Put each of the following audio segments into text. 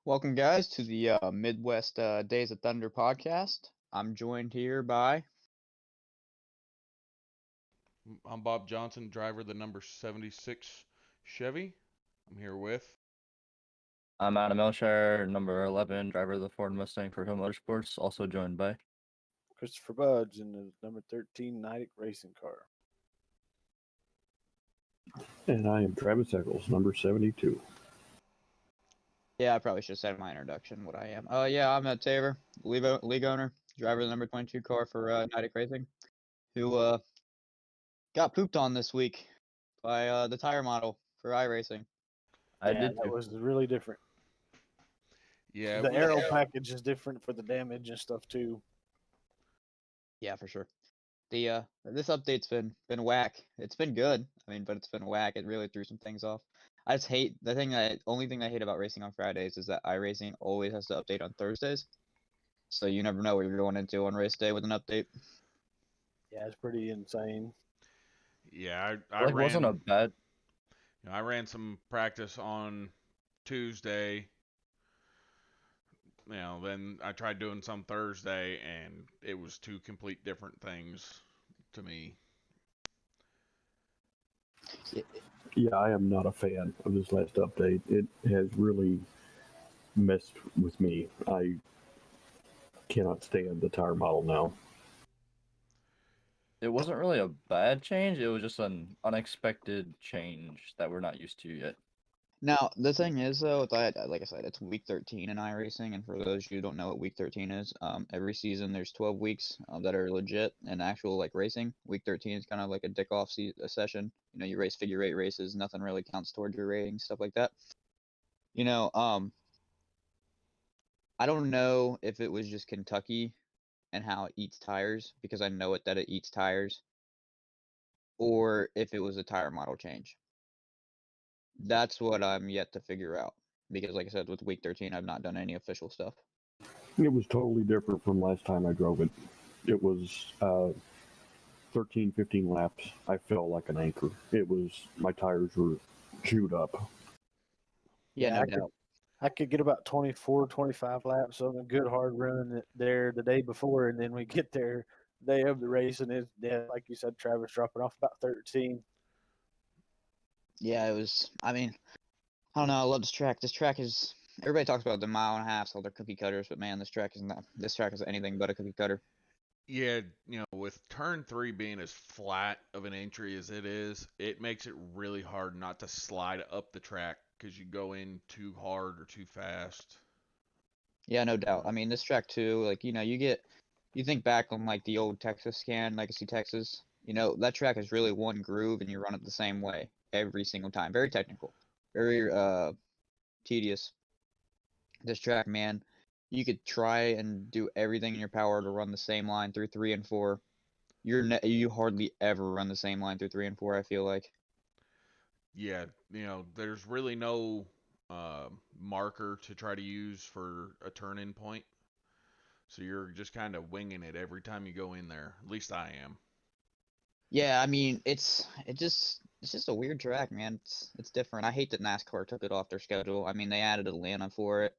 Welcome, guys, to the Midwest Days of Thunder podcast. I'm joined here by. I'm Bob Johnson, driver of the number 76 Chevy. I'm here with. I'm Adam Elshire, number 11, driver of the Ford Mustang for Hill Motorsports, also joined by Christopher Budge in the number 13 Nidec racing car. And I am Travis Eccles, number 72. Yeah, I probably should have said in my introduction what I am. Yeah, I'm Taver, league owner, driver of the number 22 car for Nidec Racing, who got pooped on this week by the tire model for iRacing. I Yeah, did that too. was really different. Yeah, The aero package is different for the damage and stuff too. Yeah, for sure. The this update's been whack. It's been good. I mean, but it's been whack. It really threw some things off. I just hate only thing I hate about racing on Fridays is that iRacing always has to update on Thursdays. So you never know what you're going into on race day with an update. Yeah, it's pretty insane. yeah. I Like, ran. wasn't a bad. I ran some practice on Tuesday. Then I tried doing some Thursday, and it was two complete different things to me. Yeah, I am not a fan of this last update. It has really messed with me. I cannot stand the tire model now. It wasn't really a bad change. It was just an unexpected change that we're not used to yet. Now the thing is though, like I said, it's week 13 in iRacing, and for those who don't know what week 13 is, every season there's 12 weeks that are legit and actual like racing. Week 13 is kind of like a dick off session. You know, you race figure eight races, nothing really counts towards your rating, stuff like that. You know, I don't know if it was just Kentucky and how it eats tires, because I know that it eats tires, or if it was a tire model change. That's what I'm yet to figure out, because like I said, with week 13, I've not done any official stuff. It was totally different from last time I drove it. It was 13, 15 laps. I felt like an anchor. My tires were chewed up. Yeah, no doubt. I could get about 24, 25 laps of a good hard run there the day before, and then we get there the day of the race, and it's like you said, Travis dropping off about 13. Yeah, it was. I mean, I don't know. I love this track. This track is. Everybody talks about the mile and a half, so they're cookie cutters, but man, this track is not. This track is anything but a cookie cutter. Yeah, with turn 3 being as flat of an entry as it is, it makes it really hard not to slide up the track because you go in too hard or too fast. Yeah, no doubt. I mean, this track too. Like you think back on like the old Texas scan, Legacy Texas. You know, that track is really one groove, and you run it the same way every single time. Very technical, very tedious. This track, man, you could try and do everything in your power to run the same line through 3 and 4. You hardly ever run the same line through 3 and 4, I feel like. Yeah, there's really no marker to try to use for a turn-in point. So you're just kind of winging it every time you go in there. At least I am. Yeah, I mean, it's just a weird track, man. It's different. I hate that NASCAR took it off their schedule. I mean, they added Atlanta for it.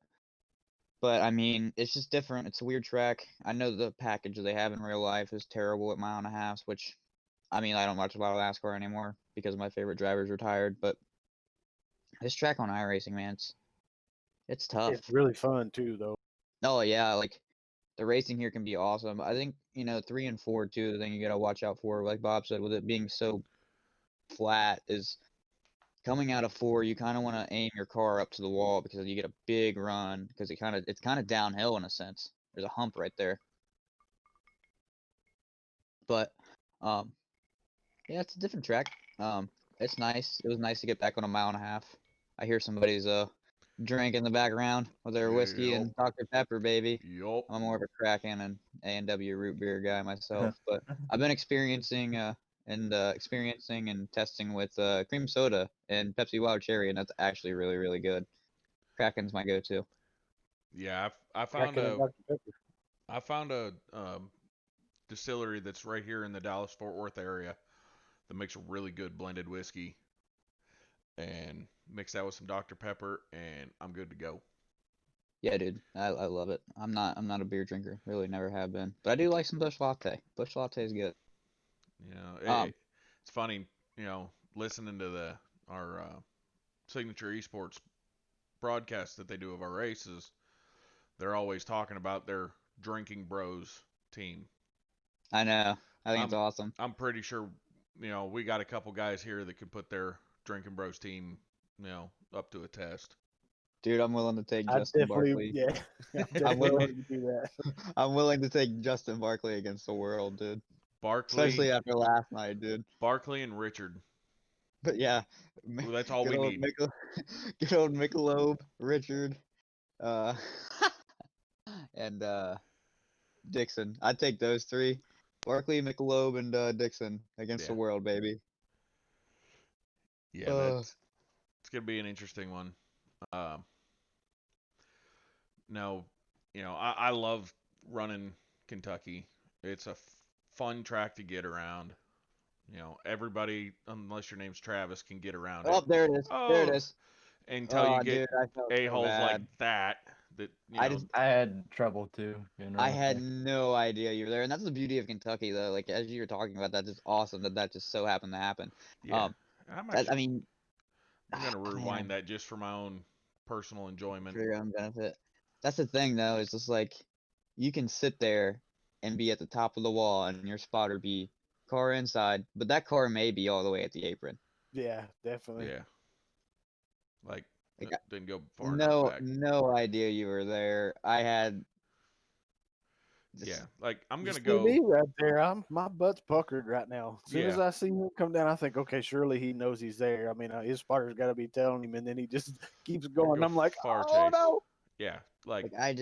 But I mean, it's just different. It's a weird track. I know the package they have in real life is terrible at mile and a half, which I mean, I don't watch a lot of NASCAR anymore because my favorite drivers retired, but this track on iRacing, man, it's tough. It's really fun too, though. Oh yeah, like the racing here can be awesome. I think, 3 and 4 too, the thing you gotta watch out for, like Bob said, with it being so flat, is coming out of 4, you kind of want to aim your car up to the wall because you get a big run, because it's kind of downhill in a sense. There's a hump right there. But yeah, it's a different track. It's nice. It was nice to get back on a mile and a half. I hear somebody's drink in the background with their whiskey Yup. and Dr. Pepper, baby. Yup. I'm more of a Kraken and A&W root beer guy myself, but I've been experiencing and testing with cream soda and Pepsi Wild Cherry, and that's actually really, really good. Kraken's my go-to. Yeah, I found Kraken and a Dr. Pepper. I found a distillery that's right here in the Dallas Fort Worth area that makes a really good blended whiskey, and mix that with some Dr. Pepper, and I'm good to go. Yeah, dude, I love it. I'm not a beer drinker, really never have been, but I do like some Busch Latte. Busch Latte is good. You know, Um, it's funny, listening to our signature esports broadcast that they do of our races. They're always talking about their drinking bros team. I know. I think it's I'm awesome, I'm pretty sure, we got a couple guys here that could put their drinking bros team, up to a test. dude. I'm willing to take I Justin definitely, Barkley. yeah, I'm I'm definitely willing. willing to do that. I'm willing to take Justin Barkley against the world, dude. Barkley, Especially after last night, dude. Barkley and Richard. But yeah, Well, that's all good we old need. good old Michelob, Richard, uh, and Dixon. I'd take those three: Barkley, Michelob, and Dixon against the Yeah, world, baby. yeah, Uh, it's gonna be an interesting one. Um, no, I love running Kentucky. It's a fun track to get around. Everybody, unless your name's Travis, can get around it. oh, there it is. There it Oh, is. until you Oh, get dude, I felt so a-holes like bad. that, I just, I had trouble too getting I around had there. no idea you were there, and that's the beauty of Kentucky, though. Like as you were talking about, that's just awesome that that just so happened to happen. yeah. Um, I'm that, I actually, mean, I'm gonna man, rewind that just for my own personal enjoyment. for your own benefit. That's the thing, though. It's just like you can sit there and be at the top of the wall, and your spotter be car inside, but that car may be all the way at the apron. Yeah, definitely. Yeah, like Like didn't go far enough no, back. no idea you were there. I had Yeah, just like I'm You gonna see me go. right there. My butt's puckered right now. As soon as Yeah, I see him come down, I think, okay, surely he knows he's there. I mean, his spotter's got to be telling him, and then he just keeps gonna going. go I'm like, far oh chase. no! Yeah, like like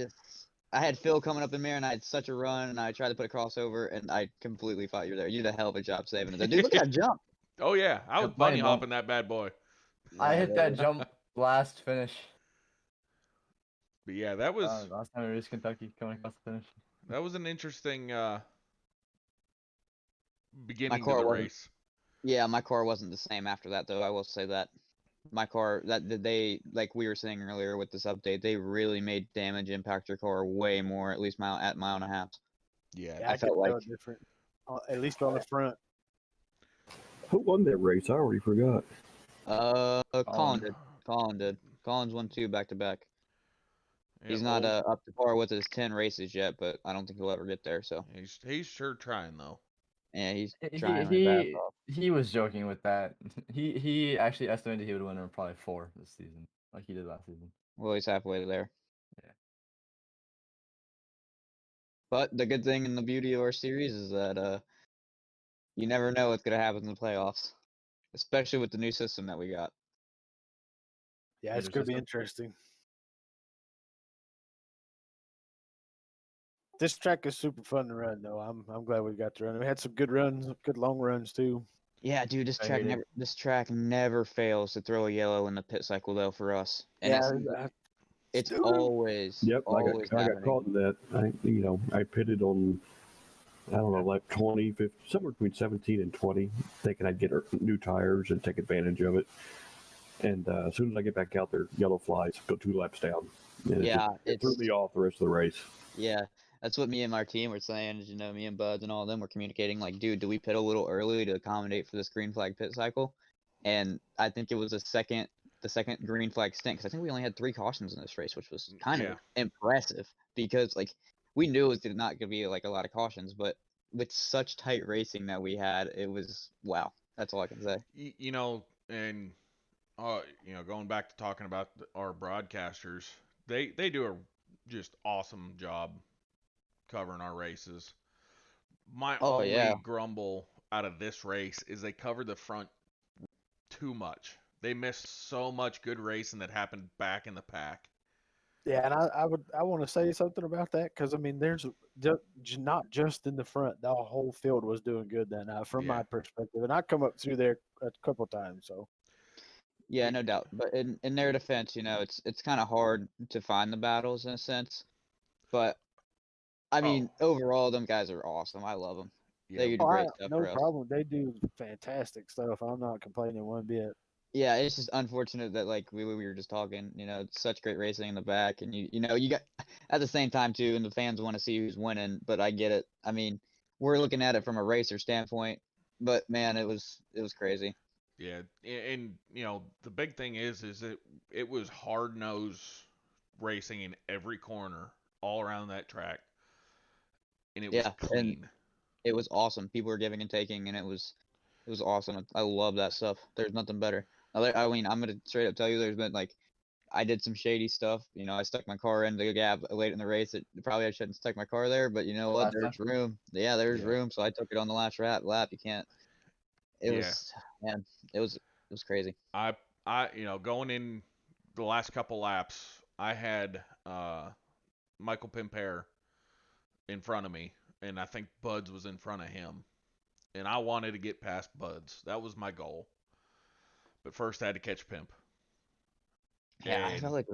I had Phil coming up in there, and I had such a run, and I tried to put a crossover, and I completely thought you were there. You did a hell of a job saving it. Dude, look at that jump. oh yeah, I was Yep, funny bunny bump. hopping that bad boy. I Yeah, hit that dude. jump last finish. But yeah, that was Last time I raced Kentucky coming across the finish. that was an interesting My beginning to car the wasn't. race. Yeah, my car wasn't the same after that, though. I will say that. My car, that they, like we were saying earlier with this update, they really made damage impact your car way more, at least mile and a half. Yeah, Yeah, I I could felt like tell different, at least on the front. Who won that race? I already forgot. Colin Colin. did. Colin did. Colin's won 2 back to back. yeah, He's not old. up to par with his 10 races yet, but I don't think he'll ever get there. So He's sure trying though. yeah, he's He trying his ass he off. he was joking with that. He actually estimated he would win probably 4 this season, like he did last season. Well, he's halfway there. Yeah. But the good thing and the beauty of our series is that you never know what's gonna happen in the playoffs, especially with the new system that we got. Yeah, it's Peter going to be system. interesting. This track is super fun to run, though. I'm glad we got to run. We had some good runs, good long runs too. Yeah, dude, I hate it. this track never fails to throw a yellow in the pit cycle though for us, and Yeah, it's dude. always Yep, always I got happening. caught in that. I pitted on, I don't know, like 20, 50, somewhere between 17 and 20, thinking I'd get new tires and take advantage of it. And as soon as I get back out there, yellow flies, go 2 laps down. And Yeah, it threw me off the rest of the race. yeah, that's what me and my team were saying. Is, me and Buds and all of them were communicating. Like, dude, do we pit a little early to accommodate for this green flag pit cycle? And I think it was the second green flag stint, because I think we only had 3 cautions in this race, which was kind of Yeah, impressive because like we knew it was not gonna be like a lot of cautions, but with such tight racing that we had, it was wow. That's all I can say. and going back to talking about our broadcasters, they do a just awesome job covering our races. My Oh only yeah. grumble out of this race is they covered the front too much. They missed so much good racing that happened back in the pack. Yeah, and I want to say something about that because I mean, there's not just in the front. The whole field was doing good that night, from Yeah. my perspective, and I come up through there a couple times. So Yeah, no doubt. But in their defense, it's kind of hard to find the battles in a sense. But I Oh, mean, overall, them guys are awesome. I love them. yeah. They do oh, great stuff no for us. problem. They do fantastic stuff. I'm not complaining one bit. Yeah, it's just unfortunate that like we were just talking, it's such great racing in the back, and you got at the same time too, and the fans want to see who's winning, but I get it. I mean, we're looking at it from a racer standpoint, but man, it was crazy. Yeah, and the big thing is it was hard nose racing in every corner all around that track, and it was Yeah, and clean. it was awesome. People were giving and taking, and it was awesome. I love that stuff. There's nothing better. I mean, I'm gonna straight up tell you, there's been like I did some shady stuff. I stuck my car in the gap late in the race. Probably I shouldn't stuck my car there, but you know what? Last time. There's room. Yeah, there's Yeah, room. So I took it on the last lap. You can't. It yeah. was, man. It was crazy. I I going in the last couple laps, I had Michael Pimpere in front of me, and I think Buds was in front of him, and I wanted to get past Buds. That was my goal. But first, I had to catch Pimp, Yeah, I and felt like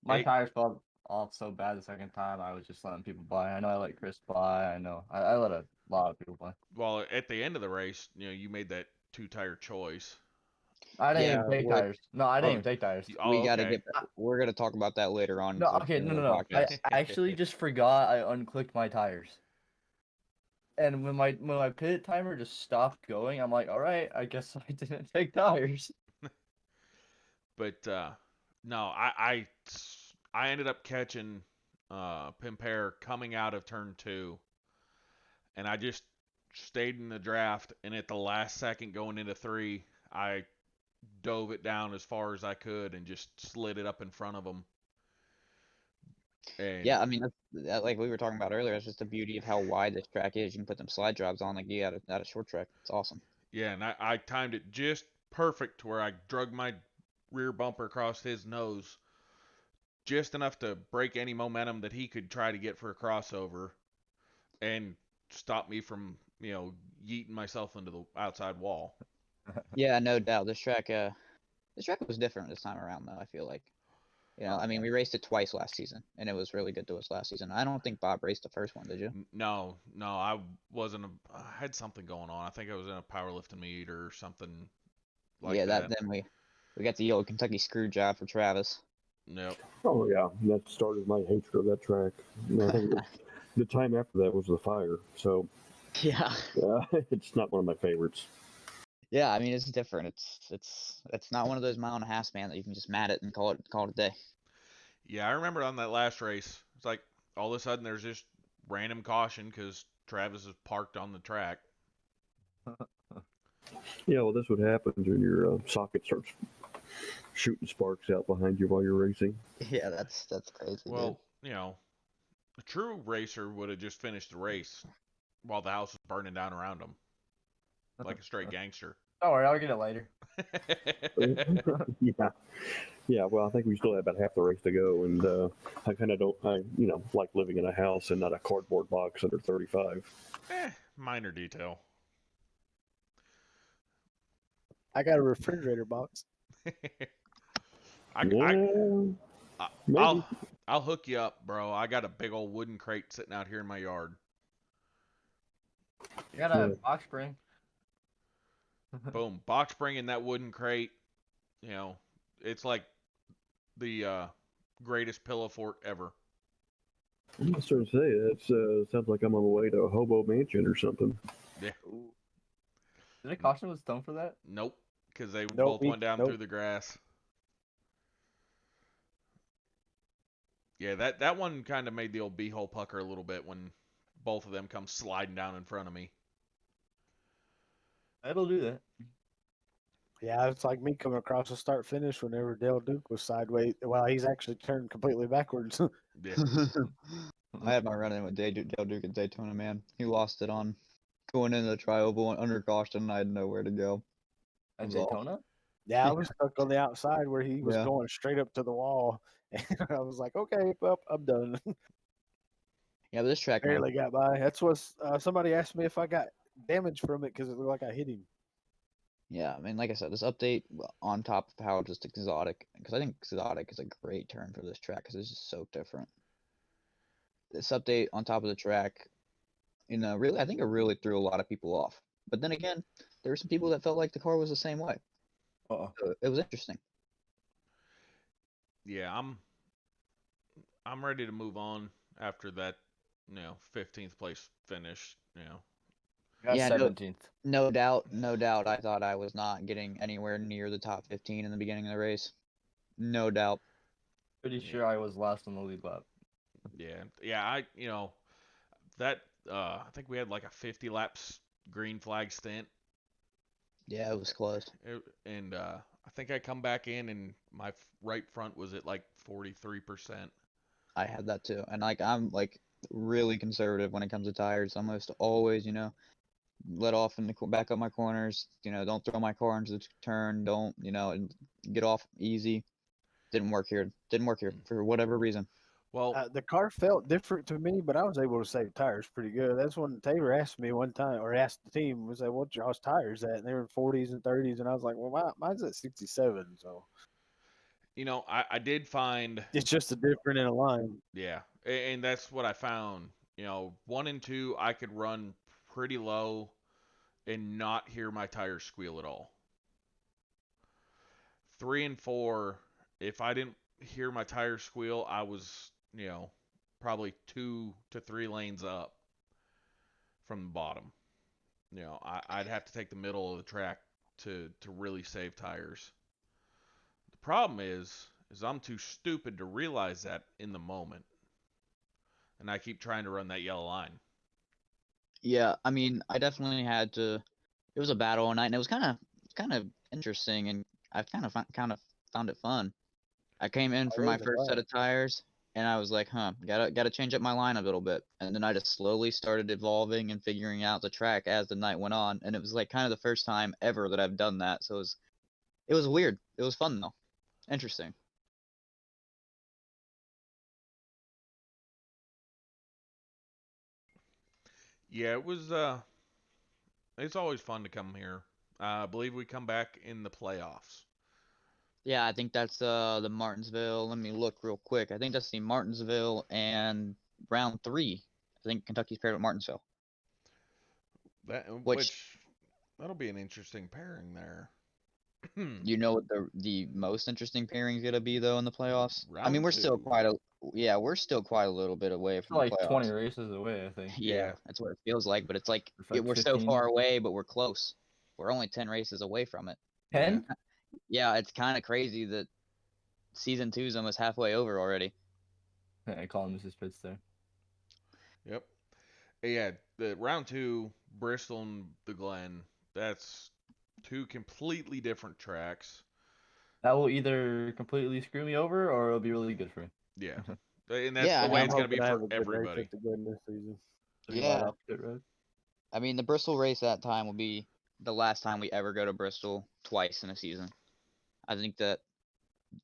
My it tires fell off so bad the second time. I was just letting people by. I know I let Chris by. I know I let a lot of people by. well at the end of the race, you made that two-tire choice. I didn't Yeah, even take well, tires. No, I didn't Oh, even take tires. we got to okay. get. We're gonna talk about that later on No, towards the okay, end no, of no, the no. I podcast. actually just forgot I unclicked my tires. And when my pit timer just stopped going, I'm like, all right, I guess I didn't take tires. But no, I ended up catching Pimpere coming out of turn two, and I just stayed in the draft. And at the last second going into three, I dove it down as far as I could and just slid it up in front of him. And Yeah, I mean, like we were talking about earlier, it's just the beauty of how wide this track is. You can put them slide drives on like you at a short track. It's awesome. yeah, and I timed it just perfect to where I drug my rear bumper across his nose just enough to break any momentum that he could try to get for a crossover and stop me from, yeeting myself into the outside wall. Yeah, no doubt. This track was different this time around, though. I feel like, Oh, I mean, yeah. we raced it twice last season, and it was really good to us last season. I don't think Bob raced the first one, did you? No, no, I wasn't. I had something going on. I think I was in a powerlifting meet or something like Yeah, that. then we got the old Kentucky screw job for Travis. Nope. Oh yeah, that started my hatred of that track. I think the time after that was the fire, so Yeah. it's not one of my favorites. Yeah, I mean, it's different. It's not one of those mile and a half, man, that you can just mat it and call it a day. Yeah, I remember on that last race, it's like all of a sudden there's just random caution because Travis is parked on the track. Yeah, well, this would happen when your socket starts shooting sparks out behind you while you're racing. Yeah, that's crazy, dude. Well, a true racer would have just finished the race while the house was burning down around him, like a straight gangster. Don't worry, I'll get it later. Yeah, yeah. Well, I think we still have about half the race to go, and I kind of don't, like living in a house and not a cardboard box under 35. Minor detail. I got a refrigerator box. I, Yeah, I, maybe. I'll hook you up, bro. I got a big old wooden crate sitting out here in my yard. You got a Yeah. box spring. Boom, box spring in that wooden crate. It's like the greatest pillow fort ever. I'm not starting to say it. Sounds like I'm on the way to a hobo mansion or something. Yeah. Did it cost him a stone for that? Nope, because they Nope, both went down nope. through the grass. Yeah, that one kind of made the old beehole pucker a little bit when both of them come sliding down in front of me. It'll do that. Yeah, it's like me coming across the start finish whenever Dale Duke was sideways. Well, he's actually turned completely backwards. Yeah. I had my run-in with Dale Duke at Daytona, man. He lost it on going into the tri-oval under caution, and I had nowhere to go. It At was awful. Daytona? Yeah, I was stuck on the outside where he was Yeah. going straight up to the wall, and I was like, "Okay, well, I'm done." Yeah, but this track, man, Barely got by. That's what somebody asked me if I got damage from it because it looked like I hit him. yeah, I mean, like I said, this update on top of how just exotic, because I think exotic is a great term for this track because it's just so different. This update on top of the track, really, I think it really threw a lot of people off. But then again, there were some people that felt like the car was the same way. So it was interesting. Yeah, I'm ready to move on after that, 15th place finish, Got Yeah, 17th. no doubt, no doubt. I thought I was not getting anywhere near the top 15 in the beginning of the race. No doubt. Pretty Yeah. sure I was last on the lead lap. Yeah, that I think we had like a 50 laps green flag stint. Yeah, it was close. And I think I come back in and my right front was at like 43%. I had that too. And like I'm like really conservative when it comes to tires. Almost always, let off in the back up my corners. Don't throw my car into the turn. Don't, and get off easy. Didn't work here. Didn't work here for whatever reason. Well, The car felt different to me, but I was able to save tires pretty good. That's when Taylor asked me one time, or asked the team, was like, "What's y'all's tires at?" And they were in 40s and 30s, and I was like, "Well, mine's at 67." So I did find, it's just a different in a line. yeah, and that's what I found. 1 and 2, I could run pretty low and not hear my tires squeal at all. 3 and 4, if I didn't hear my tires squeal, I was, probably 2 to 3 lanes up from the bottom. I'd have to take the middle of the track to really save tires. The problem is I'm too stupid to realize that in the moment, and I keep trying to run that yellow line. Yeah, I mean, I definitely had to. It was a battle all night, and it was kind of interesting, and I kind of found it fun. I came in for It my was a first set blast. of tires, and I was like, gotta change up my line a little bit. And then I just slowly started evolving and figuring out the track as the night went on, and it was like kind of the first time ever that I've done that. So it was weird. It was fun though. Interesting. Yeah, it's always fun to come here. I believe we come back in the playoffs. Yeah, I think that's the Martinsville. Let me look real quick. I think that's the Martinsville and round 3. I think Kentucky's paired with Martinsville, That which which that'll be an interesting pairing there. you know what the most interesting pairing is gonna be though in the playoffs. I mean, Round 2. we're still quite a little bit away from Still the like 20 playoffs. races away, I think. Yeah, Yeah. that's what it feels like, but it's like It's like we're so 15. far away, but we're close. We're only 10 races away from it. Yeah. 10? Yeah, it's kind of crazy that season 2 is almost halfway over already. I call him Mrs. Pitts there. Yep. Yeah, the round 2, Bristol and the Glen. That's two completely different tracks. That will either completely screw me over or it'll be really good for me. Yeah. And that's Yeah, the I way mean, it's I'm going to be hoping I have for a good race everybody. at the Glen this season. Three yeah. wide off pit road. I mean, the Bristol race that time will be the last time we ever go to Bristol twice in a season. I think that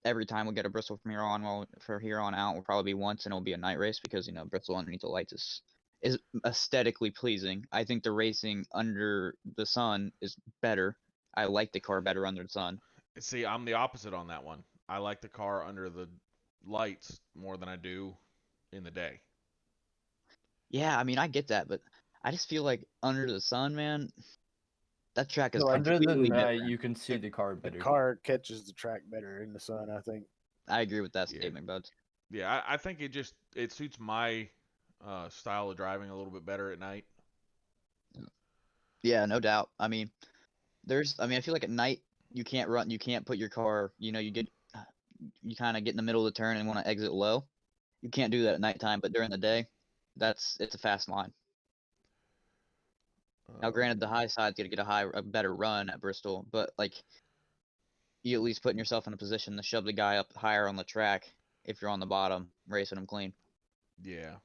every time we get to Bristol from here on, well, from here on out, will probably be once, and it'll be a night race because Bristol underneath the lights is aesthetically pleasing. I think the racing under the sun is better. I like the car better under the sun. See, I'm the opposite on that one. I like the car under the lights more than I do in the day. Yeah, I mean, I get that, but I just feel like under the sun, man, that track is Feel like Under the completely night, different. you can see the car The better. car catches the track better in the sun, I think. I agree with that Yeah. statement, Buds. Yeah, I think it suits my style of driving a little bit better at night. Yeah, no doubt. I mean, I feel like at night you can't put your car, you kind of get in the middle of the turn and want to exit low. You can't do that at nighttime, but during the day, it's a fast line. Now, granted, the high side's gonna get a better run at Bristol, but like you at least putting yourself in a position to shove the guy up higher on the track if you're on the bottom, racing him clean. Yeah.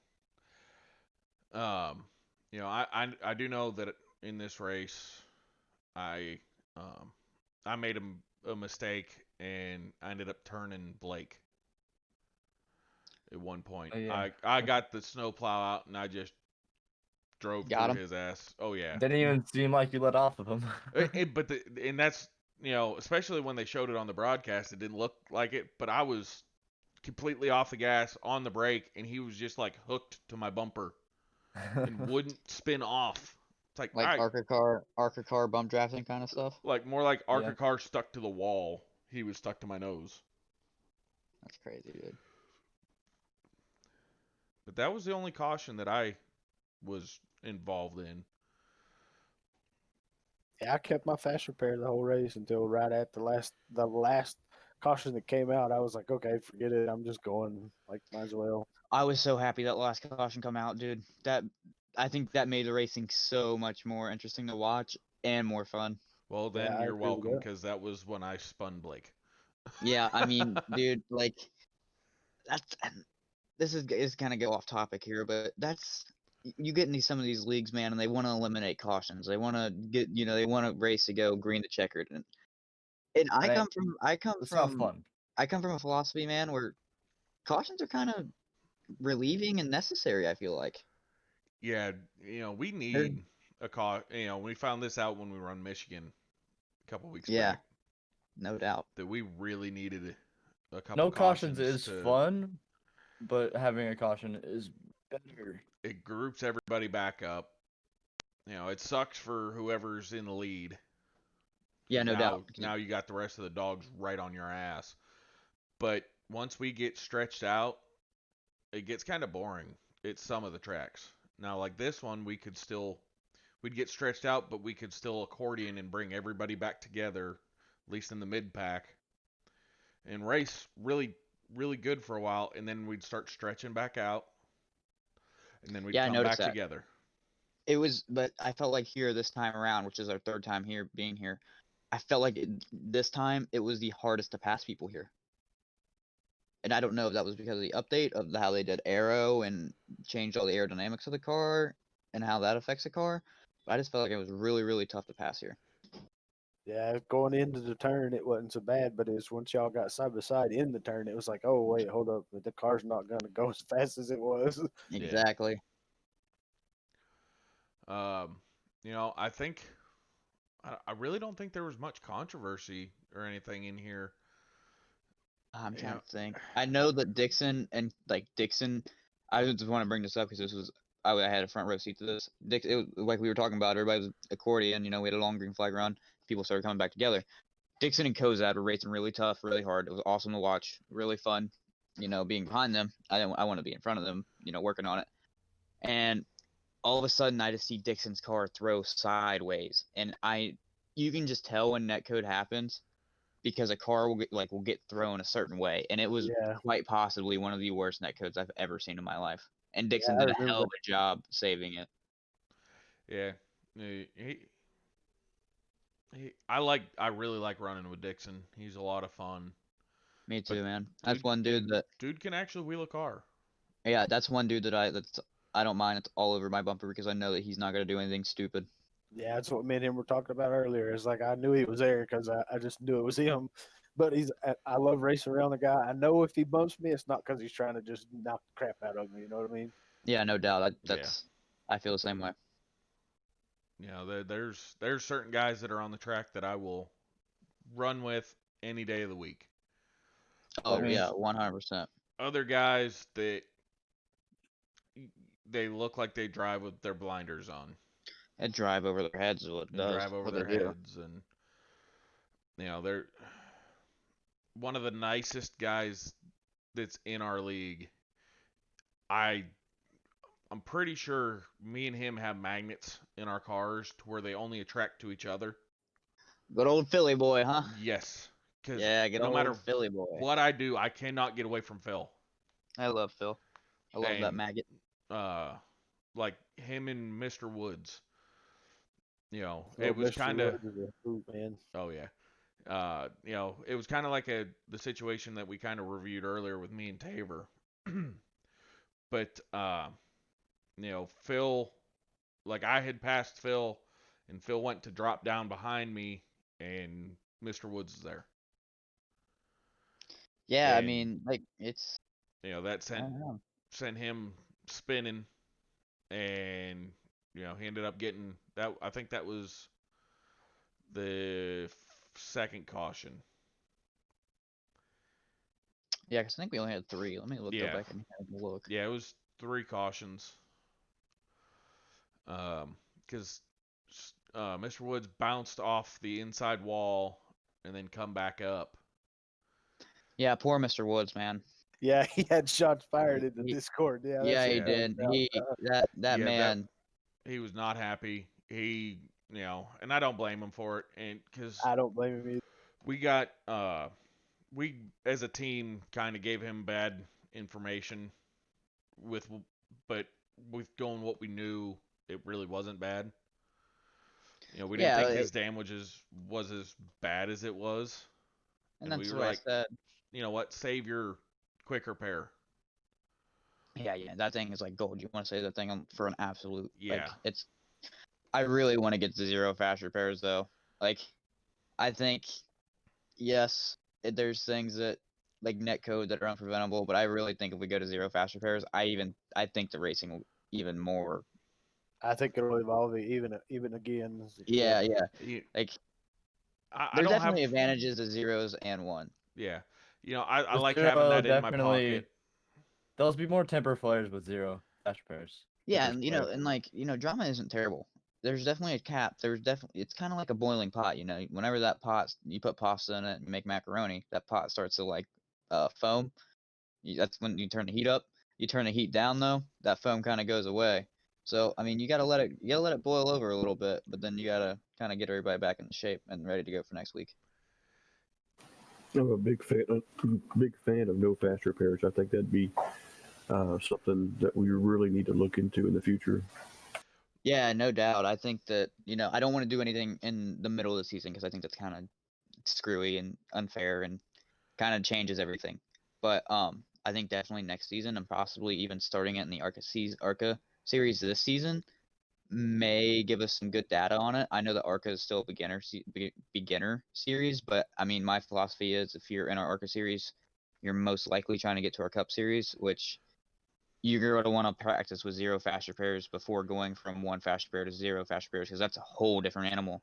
I do know that in this race, I um, I made a mistake and I ended up turning Blake at one point. Oh, yeah. I got the snowplow out and I just drove Got through him. his ass. Oh yeah. Didn't even seem like you let off of him. And that's especially when they showed it on the broadcast, it didn't look like it, but I was completely off the gas on the brake and he was just like hooked to my bumper and wouldn't spin off. It's like Like Arca car bump drafting kind of stuff. like more like Arca Yeah. car stuck to the wall. He was stuck to my nose. That's crazy, dude. But that was the only caution that I was involved in. Yeah, I kept my fast repair the whole race until right at the last caution that came out. I was like, okay, forget it. I'm just going. Like, might as well. I was so happy that last caution come out, dude. I think that made the racing so much more interesting to watch and more fun. Well, Yeah, then I you're agree with welcome that. because that was when I spun Blake. Yeah, I mean, dude, like that's this is kind of go off topic here, but that's you get in some of these leagues, man, and they want to eliminate cautions. They want to get, they want a race to go green to checkered, and I And come from it's not fun. I come from a philosophy, man, where cautions are kind of relieving and necessary. I feel like. Yeah, we They're- need a we found this out when we were on Michigan a couple weeks Yeah, back no doubt. that we really needed a couple No cautions is to. fun, but having a caution is better. It groups everybody back up. It sucks for whoever's in the lead. Yeah, 'Cause no doubt. now you got the rest of the dogs right on your ass. But once we get stretched out, it gets kind of boring. It's some of the tracks. Now, like this one, we'd get stretched out, but we could still accordion and bring everybody back together, at least in the mid pack, and race really, really good for a while, and then we'd start stretching back out, and then we'd Yeah, I come noticed back that. together. But I felt like here this time around, which is our third time here being here, I felt like this time it was the hardest to pass people here. And I don't know if that was because of the update of how they did aero and changed all the aerodynamics of the car and how that affects the car. But I just felt like it was really, really tough to pass here. Yeah, going into the turn, it wasn't so bad, but it's once y'all got side by side in the turn, it was like, oh wait, hold up, the car's not gonna go as fast as it was. Yeah. Exactly. I think I really don't think there was much controversy or anything in here. I'm You trying know, to think. I know that Dixon, I just want to bring this up because I had a front row seat to this. It was like we were talking about. Everybody was accordion. We had a long green flag run. People started coming back together. Dixon and Kozad were racing really tough, really hard. It was awesome to watch. Really fun. Being behind them. I want to be in front of them. Working on it. And all of a sudden, I just see Dixon's car throw sideways, and you can just tell when that code happens because a car will get thrown a certain way, and it was Yeah, quite possibly one of the worst netcodes I've ever seen in my life. And Dixon I did a remember hell of a job saving it. yeah, I really like running with Dixon. He's a lot of fun. Me But too, man. That's one dude that dude can actually wheel a car. yeah, that's one dude that I don't mind. It's all over my bumper because I know that he's not gonna do anything stupid. yeah, that's what me and him were talking about earlier. It's like I knew he was there because I just knew it was him. But I love racing around the guy. I know if he bumps me, it's not because he's trying to just knock the crap out of me. You know what I mean? Yeah, no doubt. Yeah. I feel the same way. There's certain guys that are on the track that I will run with any day of the week. Oh There's- yeah, 100%. Other guys that they look like they drive with their blinders on It drive over their heads is what it and does. drive over what their they do. heads, and they're one of the nicest guys that's in our league. I'm pretty sure me and him have magnets in our cars to where they only attract to each other. Good old Philly boy, huh? Yes, because Yeah, good no old matter Philly boy. what I do, I cannot get away from Phil. I love Phil. I love that And maggot. like him and Mr. Woods. Oh, It was Mr. kind of Woods is a hoot, man. oh yeah. It was kind of like the situation that we kind of reviewed earlier with me and Tabor. But Phil, like I had passed Phil, and Phil went to drop down behind me, and Mr. Woods is there. Yeah, I and, mean, like it's. That I don't know. sent him spinning, and he ended up getting that. I think that was the second caution. Yeah, because I think we only had 3. Let me go Yeah. back and have a look. Yeah, it was 3 cautions. Because Mr. Woods bounced off the inside wall and then come back up. Yeah, poor Mr. Woods, man. Yeah, he had shots fired in the He- Discord. Yeah, Yeah, that's he Yeah. did. about. That Yeah, man. he was not happy. He, and I don't blame him for it, and because I don't blame him either. we got we as a team kind of gave him bad information with, but with going what we knew, it really wasn't bad. We didn't Yeah, think his damages was as bad as it was, and and we that's were what I like, said. you know what, save your quick repair. Yeah, that thing is like gold. You want to say that thing for an absolute Yeah. it's. I really want to get to zero fast repairs though. Like, I think yes, there's things that like net code that are unpreventable, but I really think if we go to zero fast repairs, I think the racing will even more. I think it'll evolve even again. Yeah, You- like I there's don't have, definitely advantages to zeros and one. yeah. I With like having zero, that in my definitely. pocket. There'll be more temper flares with zero fast repairs. Yeah, Temper and flare. drama isn't terrible. There's definitely a cap. There's definitely it's kind of like a boiling pot. Whenever that pot you put pasta in it and make macaroni, that pot starts to like foam. That's when you turn the heat up. You turn the heat down though, that foam kind of goes away. So I mean, you gotta let it boil over a little bit, but then you gotta kind of get everybody back into shape and ready to go for next week. I'm a big fan of no fast repairs. I think that'd be something that we really need to look into in the future. Yeah, no doubt. I think that I don't want to do anything in the middle of the season because I think that's kind of screwy and unfair and kind of changes everything. But I think definitely next season and possibly even starting it in the Arca series this season may give us some good data on it. I know the Arca is still a beginner series, but I mean my philosophy is if you're in our Arca series, you're most likely trying to get to our Cup series, which you're going to want to practice with zero fast repairs before going from one fast repair to zero fast repairs because that's a whole different animal.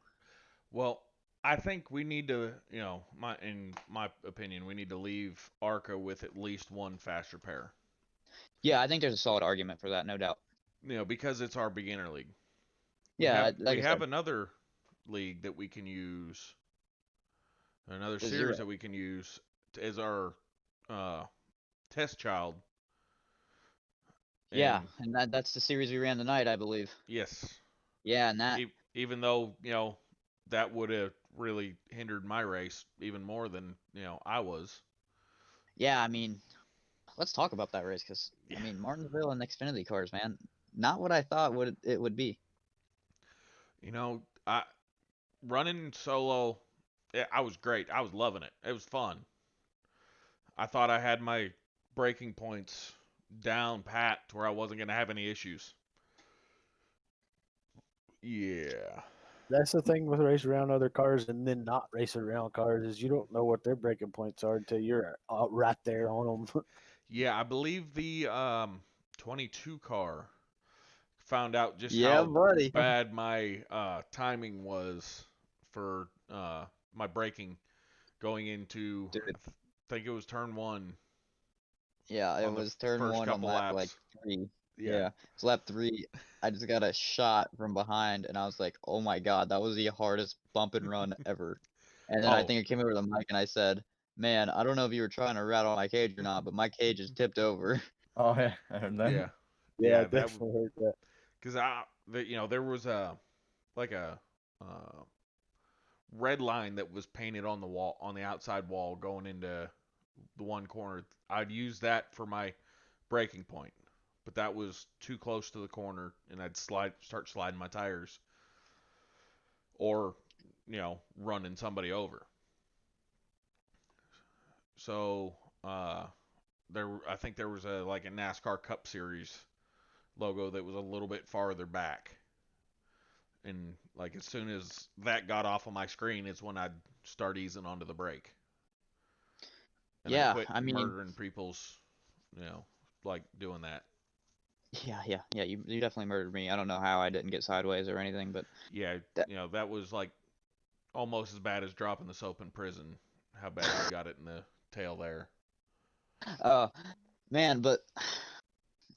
Well, I think we need to, in my opinion, we need to leave Arca with at least one fast repair. Yeah, I think there's a solid argument for that, no doubt. Because it's our beginner league. Yeah, we have another league that we can use, another The series zero. that we can use as our test child. Yeah, And and that's the series we ran tonight, I believe. yes, Yeah, and that even though that would have really hindered my race even more than I was. yeah, I mean, let's talk about that race because Yeah. I mean Martinsville and Xfinity cars, man, not what I thought it would be. I running solo, I was great. I was loving it. It was fun. I thought I had my braking points down pat to where I wasn't going to have any issues. Yeah. That's the thing with racing around other cars and then not racing around cars is you don't know what their braking points are until you're right there on them. Yeah, I believe the 22 car found out just Yeah, how buddy. bad my timing was for my braking going into, Dude. I think it was turn 1. Yeah, it On the was turn first 1 on couple lap like laps. 3. Yeah. It's lap 3. I just got a shot from behind, and I was like, "Oh my god, that was the hardest bump and run ever." And then I Oh. think I came over to the mic and I said, "Man, I don't know if you were trying to rattle my cage or not, but my cage is tipped over." Oh yeah, I heard that. Yeah. Yeah, I That definitely heard that. because there was a red line that was painted on the wall, on the outside wall going into the one corner. I'd use that for my braking point, but that was too close to the corner, and I'd start sliding my tires, or running somebody over. So I think there was a NASCAR Cup Series logo that was a little bit farther back. And as soon as that got off of my screen, it's when I'd start easing onto the brake. And Yeah, I quit I mean, murdering people's, doing that. yeah. You definitely murdered me. I don't know how I didn't get sideways or anything, but Yeah, that was almost as bad as dropping the soap in prison. How bad you got it in the tail there. man, but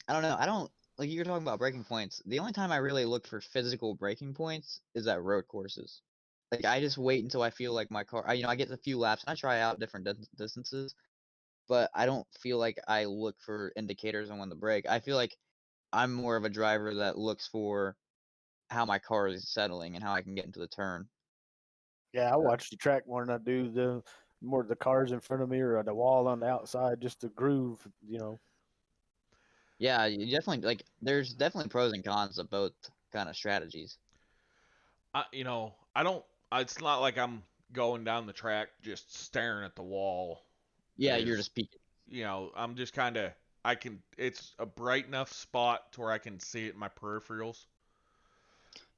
I don't know. like you're talking about breaking points. The only time I really look for physical breaking points is at road courses. Like I just wait until I feel like my car. I get a few laps. And I try out different distances, but I don't feel like I look for indicators on when to brake. I feel like I'm more of a driver that looks for how my car is settling and how I can get into the turn. Yeah, I watch the track more than I do the cars in front of me or the wall on the outside, just the groove, you know. Yeah, you definitely like. There's definitely pros and cons of both kind of strategies. I don't. It's not like I'm going down the track just staring at the wall. Yeah, you're Is just peeking. I'm just kind of. I can. It's a bright enough spot to where I can see it in my peripherals,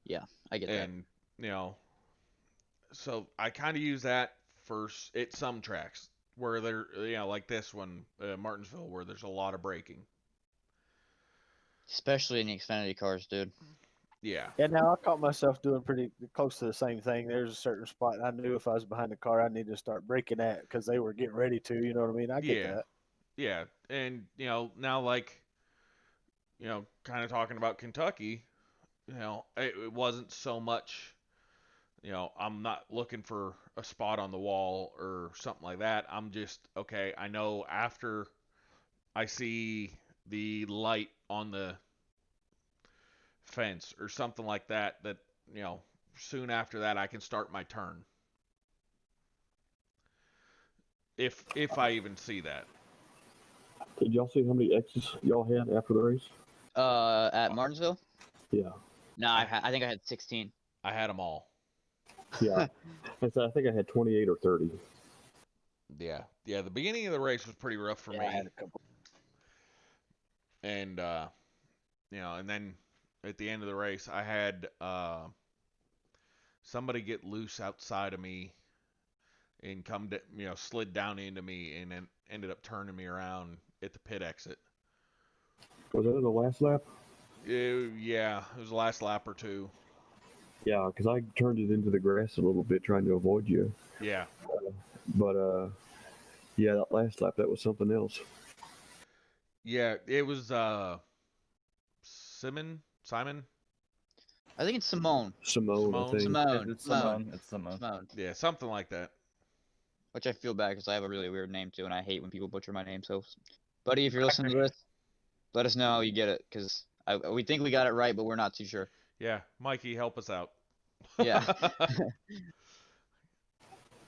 Yeah, I get that. and you know, so I kind of use that first at some tracks where they're like this one, Martinsville, where there's a lot of braking. Especially in the Xfinity cars, dude. Yeah. Yeah, now I caught myself doing pretty close to the same thing. There's a certain spot I knew if I was behind the car, I needed to start braking at because they were getting ready to. You know what I mean? I get Yeah. that. Yeah. And now like kind of talking about Kentucky, it wasn't so much. I'm not looking for a spot on the wall or something like that. I'm just okay. I know after I see the light on the fence or something like that, you know, soon after that I can start my turn. If I even see that. Did y'all see how many X's y'all had after the race? At Martinsville? Yeah, No, I think I had 16. I had them all. yeah. I think I had 28 or 30. Yeah. Yeah, the beginning of the race was pretty rough for Yeah, I had me. a couple. And and then at the end of the race I had somebody get loose outside of me and slid down into me and then ended up turning me around at the pit exit. Was that in the last lap? Yeah, it was the last lap or two. Yeah, because I turned it into the grass a little bit trying to avoid you. Yeah. But yeah, that last lap, that was something else. Yeah, it was Simon? I think it's Simone. Simone, I think. It's Simone. Simone. It's Simone. Simone. Yeah, something like that. Which I feel bad because I have a really weird name too, and I hate when people butcher my name. So, buddy, if you're listening to this, let us know how you get it, because we think we got it right, but we're not too sure. Yeah, Mikey, help us out. Yeah.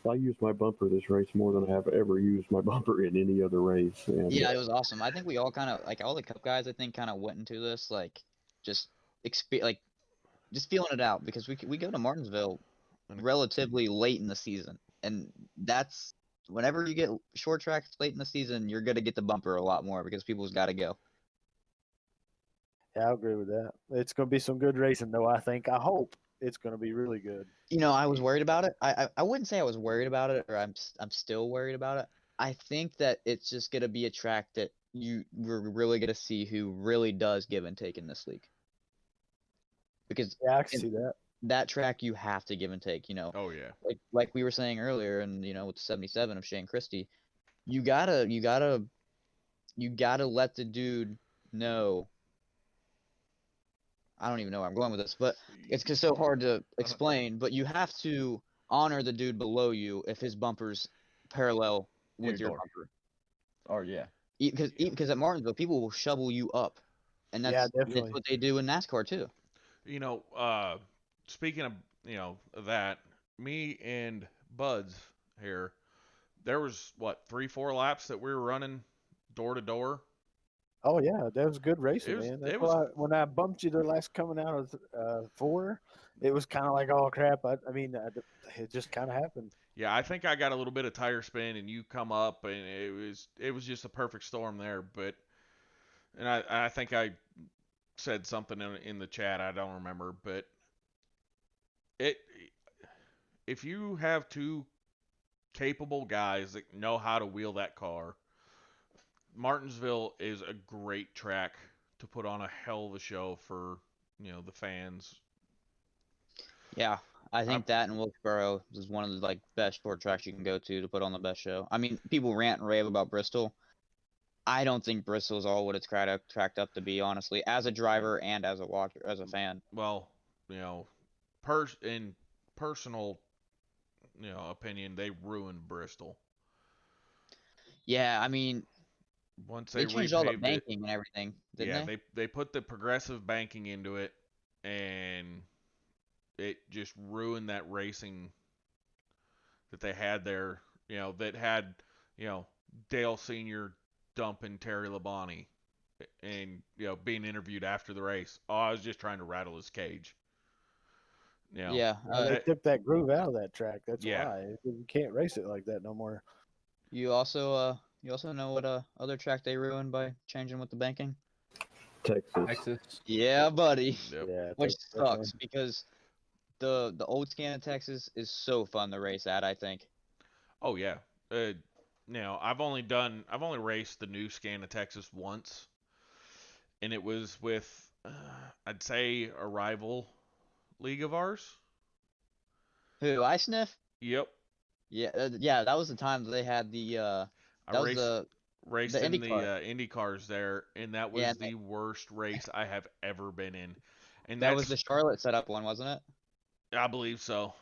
I used my bumper this race more than I have ever used my bumper in any other race. And Yeah, it was awesome. I think we all kind of like all the Cup guys. I think kind of went into this like just just feeling it out, because we go to Martinsville relatively late in the season, and that's whenever you get short tracks late in the season, you're gonna get the bumper a lot more because people's got to go. Yeah, I agree with that. It's going to be some good racing, though. I think. I hope it's going to be really good. I was worried about it. I wouldn't say I was worried about it, or I'm still worried about it. I think that it's just gonna be a track that we're really gonna see who really does give and take in this league, because Yeah, I can in see that. that track you have to give and take. Oh yeah. Like we were saying earlier, and with the 77 of Shane Christie, you gotta let the dude know. I don't even know where I'm going with this, but it's just so hard to explain. But you have to honor the dude below you if his bumper's parallel with your door. bumper. Or yeah. Because at Martinsville, people will shovel you up, and Yeah, that's definitely. what they do in NASCAR too. You know, speaking of that, me and Buds here, there was what 3-4 laps that we were running door to door. Oh yeah, that was good racing, It was man. That's it was why when I bumped you the last coming out of 4, it was kind of like, oh crap. It just kind of happened. Yeah, I think I got a little bit of tire spin and you come up and it was just a perfect storm there. But and I think I said something in the chat, I don't remember, but it if you have two capable guys that know how to wheel that car, Martinsville is a great track to put on a hell of a show for the fans. Yeah, I I'm, think that in Wilkesboro is one of the best short tracks you can go to put on the best show. I mean, people rant and rave about Bristol, I don't think Bristol's all what it's cracked up to be, honestly, as a driver and as a watcher, as a fan. Well, in personal, opinion, they ruined Bristol. Yeah, I mean, Once they they changed all the repaved it, banking and everything, didn't yeah, they? they put the progressive banking into it, and it just ruined that racing that they had there. That had, you know, Dale Senior dumping Terry Labonte, and being interviewed after the race. Oh, I was just trying to rattle his cage. Yeah. Well, they That, took that groove out of that track. That's yeah. why you can't race it like that no more. You also know what other track they ruined by changing with the banking? Texas. Texas. Yeah, buddy. Yep. Yeah, Which definitely. sucks because the old scan of Texas is so fun to race at, I think. Oh yeah. I've only raced the new scan of Texas once, and it was with I'd say a rival league of ours. Who, I sniff? Yep. Yeah, yeah, that was the time that they had I that was raced the in Indy the car. Indy cars there, and that Yeah, was the worst race I have ever been in. And that was that's the Charlotte setup one, wasn't it? I believe so.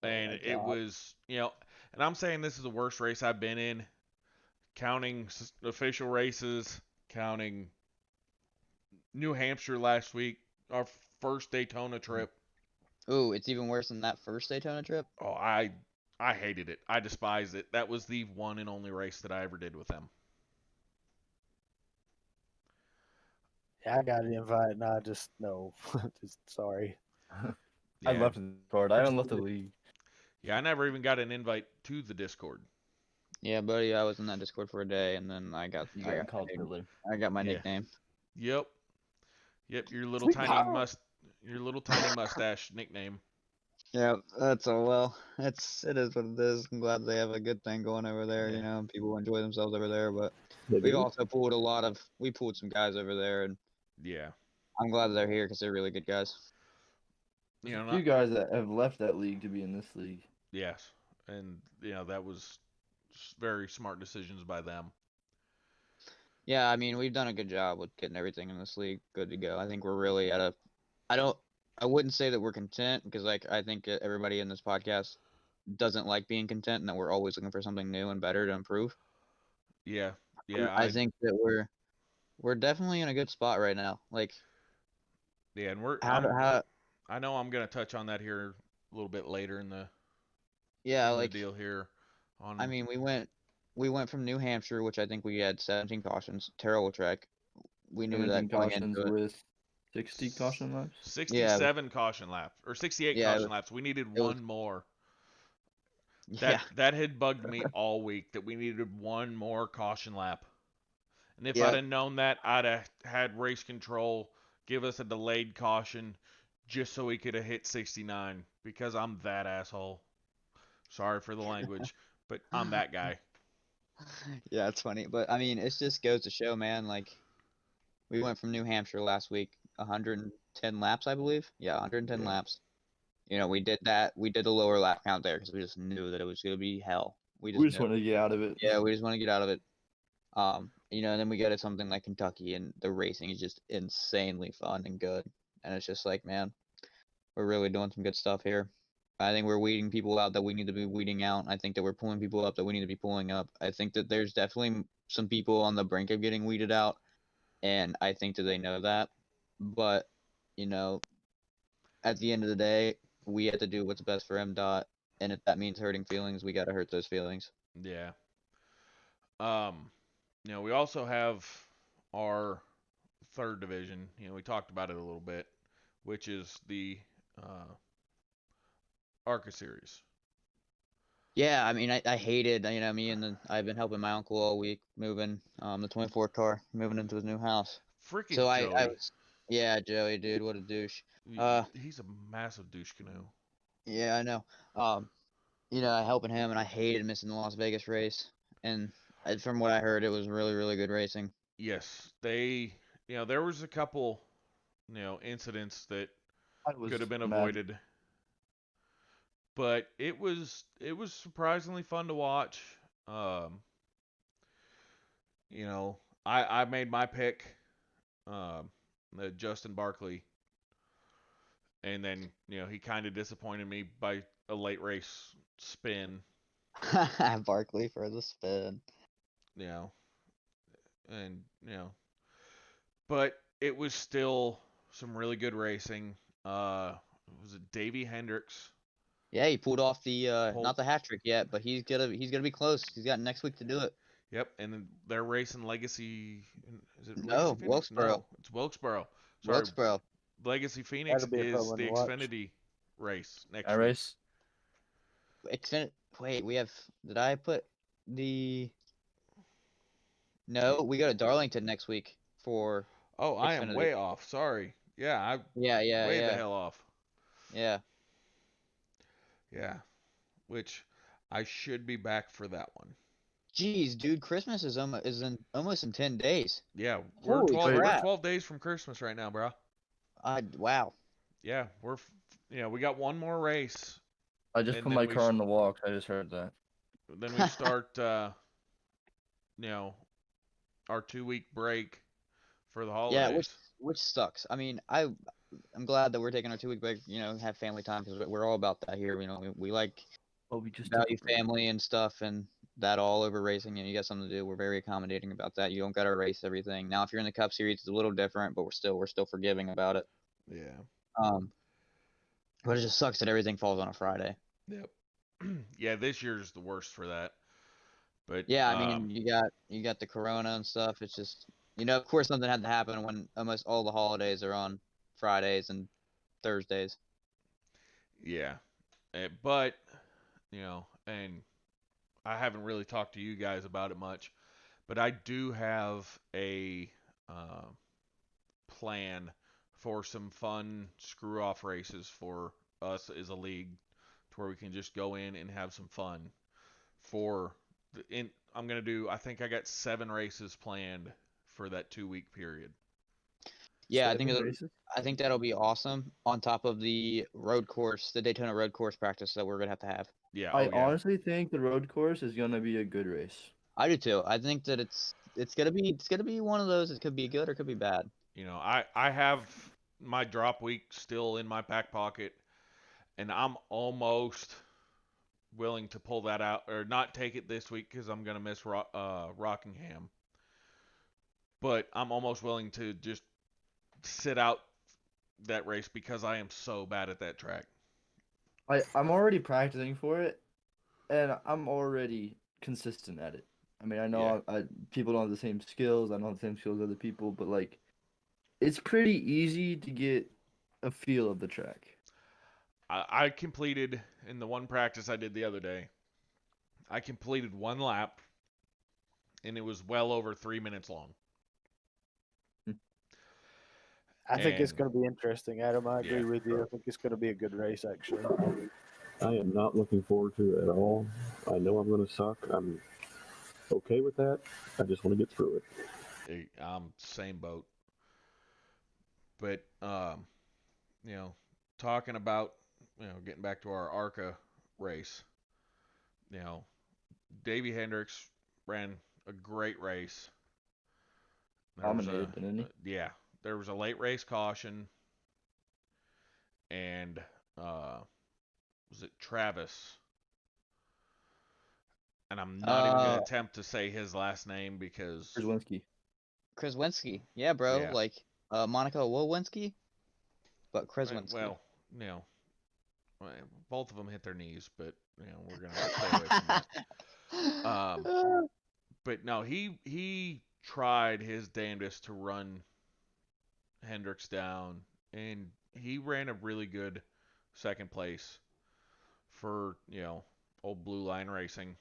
Oh And my it god. was, and I'm saying this is the worst race I've been in, counting official races, counting New Hampshire last week, our first Daytona trip. Ooh, it's even worse than that first Daytona trip. Oh, I hated it. I despised it. That was the one and only race that I ever did with them. Yeah, I got an invite, and I just no, just sorry. I Yeah. left the card. I haven't left the league. Yeah, I never even got an invite to the Discord. Yeah, buddy, I was in that Discord for a day, and then I got You I got got my called earlier. I got my Yeah. nickname. Yep. Yep, your little tiny mustache nickname. Yeah, that's all well. It is what it is. I'm glad they have a good thing going over there. Yeah. You know, people enjoy themselves over there. But They we've do. also pulled some guys over there, and Yeah. I'm glad they're here because they're really good guys. There's a Not few guys that have left that league to be in this league. yes. And that was very smart decisions by them. Yeah, I mean, we've done a good job with getting everything in this league good to go. I think we're really at a. I don't. I wouldn't say that we're content because, like, I think everybody in this podcast doesn't like being content, and that we're always looking for something new and better to improve. Yeah. Yeah, I think that we're definitely in a good spot right now. Like, and how I know I'm going to touch on that here a little bit later yeah, in the like, deal here I on mean, we went from New Hampshire, which I think we had 17 cautions, terrible track. We knew 17 that going cautions into it. with 60 caution laps. 67 caution laps or 68 Yeah, caution laps. We needed it was one more. yeah, That had bugged me all week that we needed one more caution lap. And if I'd yeah, have known that, I'd have had race control give us a delayed caution just so we could have hit 69 because I'm that asshole. Sorry for the language, but I'm that guy. yeah. It's funny, but I mean, it just goes to show, man. Like, we went from New Hampshire last week, 110 laps, I believe. Yeah, 110 Yeah. laps. You know, we did that. We did a lower lap count there because we just knew that it was gonna be hell. We We just just knew. wanted to get out of it. Yeah, we just want to get out of it. And then we go to something like Kentucky, and the racing is just insanely fun and good. And it's just like, man, we're really doing some good stuff here. I think we're weeding people out that we need to be weeding out. I think that we're pulling people up that we need to be pulling up. I think that there's definitely some people on the brink of getting weeded out, and I think that they know that. But, you know, at the end of the day, we have to do what's best for MDOT, and if that means hurting feelings, we got to hurt those feelings. Yeah. Um, we also have our third division. We talked about it a little bit, which is the Arca series. Yeah, I mean, I hated, I've been helping my uncle all week moving the 24 car, moving into his new house. Freaking So I Joey. was, yeah, Joey, dude, what a douche. He's a massive douche canoe. Yeah, I know. Helping him, and I hated missing the Las Vegas race. And from what I heard, it was really, really good racing. Yes, there was a couple, incidents that I was could have been mad. avoided, but it was surprisingly fun to watch. Um, I made my pick, Justin Barkley, and then he kind of disappointed me by a late race spin. Barkley for the spin. You know, and but it was still some really good racing. Was it Davey Hendricks? Yeah, he pulled off the Pulled- not the hat trick yet, but he's gonna be close. He's got next week to do it. Yep, and then they're racing Legacy. Is it No, Legacy Phoenix? Wilkesboro. No, it's Wilkesboro. Sorry, Wilkesboro. Legacy Phoenix That'll be a fun is one the to watch. Xfinity race next I week. race. Wait, we have. Did I put the? No, we go to Darlington next week for. Oh, I am Xfinity. way off. Sorry. Yeah, I Yeah, way the yeah, hell off. yeah. Yeah, which I should be back for that one. Jeez, dude, Christmas is almost in 10 days. Yeah, we're Holy 12 we're crap. 12 days from Christmas right now, bro. Wow. Yeah, we got one more race. I just And put then my we car on the walk. I just heard that. Then we start our 2-week break for the Yeah, holidays. which sucks. I mean, I'm glad that we're taking our 2-week break. Have family time because we're all about that here. We like Oh, we just value family and stuff, and that all over racing. You got something to do. We're very accommodating about that. You don't got to race everything. Now, if you're in the Cup Series, it's a little different, but we're still forgiving about it. Yeah. But it just sucks that everything falls on a Friday. Yep. Yeah, this year's the worst for that. But Yeah, I mean, you got the Corona and stuff. It's just of course something had to happen when almost all the holidays are on Fridays and Thursdays. yeah. But and I haven't really talked to you guys about it much, but I do have a plan for some fun screw off races for us as a league, to where we can just go in and have some fun. I'm gonna do. I think I got 7 races planned for that 2-week period. Yeah, Seven I think that'll be awesome. On top of the Daytona road course practice that we're gonna have. Yeah. I Oh yeah. honestly think the road course is gonna be a good race. I do too. I think that it's gonna be one of those. It could be good or it could be bad. I have my drop week still in my back pocket, and I'm almost willing to pull that out or not take it this week because I'm gonna miss Rockingham. But I'm almost willing to just sit out that race because I am so bad at that track. I'm already practicing for it, and I'm already consistent at it. I mean, I know people don't have the same skills. I don't have the same skills as other people, but like, it's pretty easy to get a feel of the track. I completed, in the one practice I did the other day, I completed 1 lap, and it was well over 3 minutes long. I think it's And- going to be interesting, Adam. I agree Yeah. with you. I think it's going to be a good race, actually. I am not looking forward to it at all. I know I'm going to suck. I'm okay with that. I just want to get through it. I'm same boat. But talking about getting back to our Arca race, Davey Hendricks ran a great race. Dominated, didn't he? Yeah, there was a late race caution, and was it Travis? And I'm not even gonna attempt to say his last name because Krzyzewski. Yeah, bro. Yeah. Like Monica Lewinsky, but Krzyzewski. well, both of them hit their knees, but we're gonna stay away from that. But no, he tried his damnedest to run Hendricks down, and he ran a really good second place for old Blue Line Racing.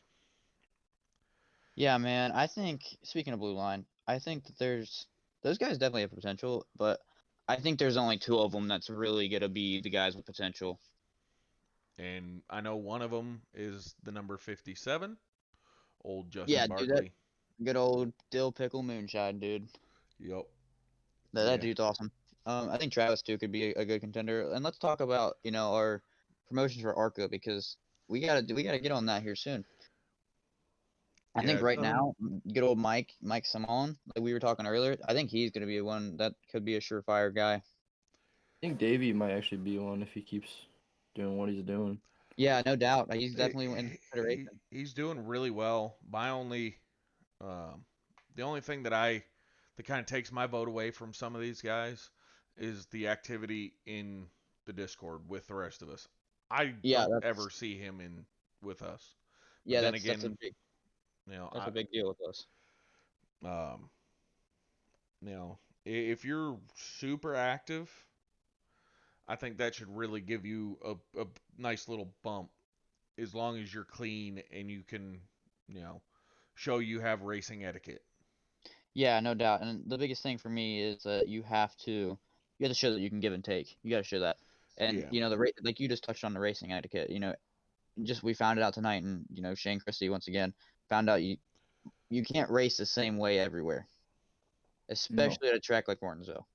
Yeah, man. I think speaking of Blue Line, I think that those guys definitely have potential, but I think there's only 2 of them that's really gonna be the guys with potential. And I know one of them is the number 57, old Justin Yeah, dude, Barkley. Good old dill pickle moonshine, dude. Yep. That Yeah. dude's awesome. I think Travis too could be a good contender. And let's talk about our promotions for Arca because we gotta get on that here soon. I think Yeah, right now, good old Mike Simone, like we were talking earlier, I think he's gonna be one that could be a surefire guy. I think Davey might actually be one if he keeps doing what he's doing. Yeah, no doubt. He's he, definitely in consideration. he's doing really well. My only, um, the only thing that kind of takes my vote away from some of these guys is the activity in the Discord with the rest of us. I Yeah, don't that's ever see him in with us. But yeah, then that's a again, you know, that's a big deal with us. um, you know, if you're super active, I think that should really give you a nice little bump as long as you're clean and you can, you know, show you have racing etiquette. Yeah, no doubt. And the biggest thing for me is that you have to show that you can give and take. You got to show that. And Yeah. like you just touched on the racing etiquette. Just we found it out tonight, and Shane Christie once again found out you can't race the same way everywhere, No. especially at a track like Martinsville.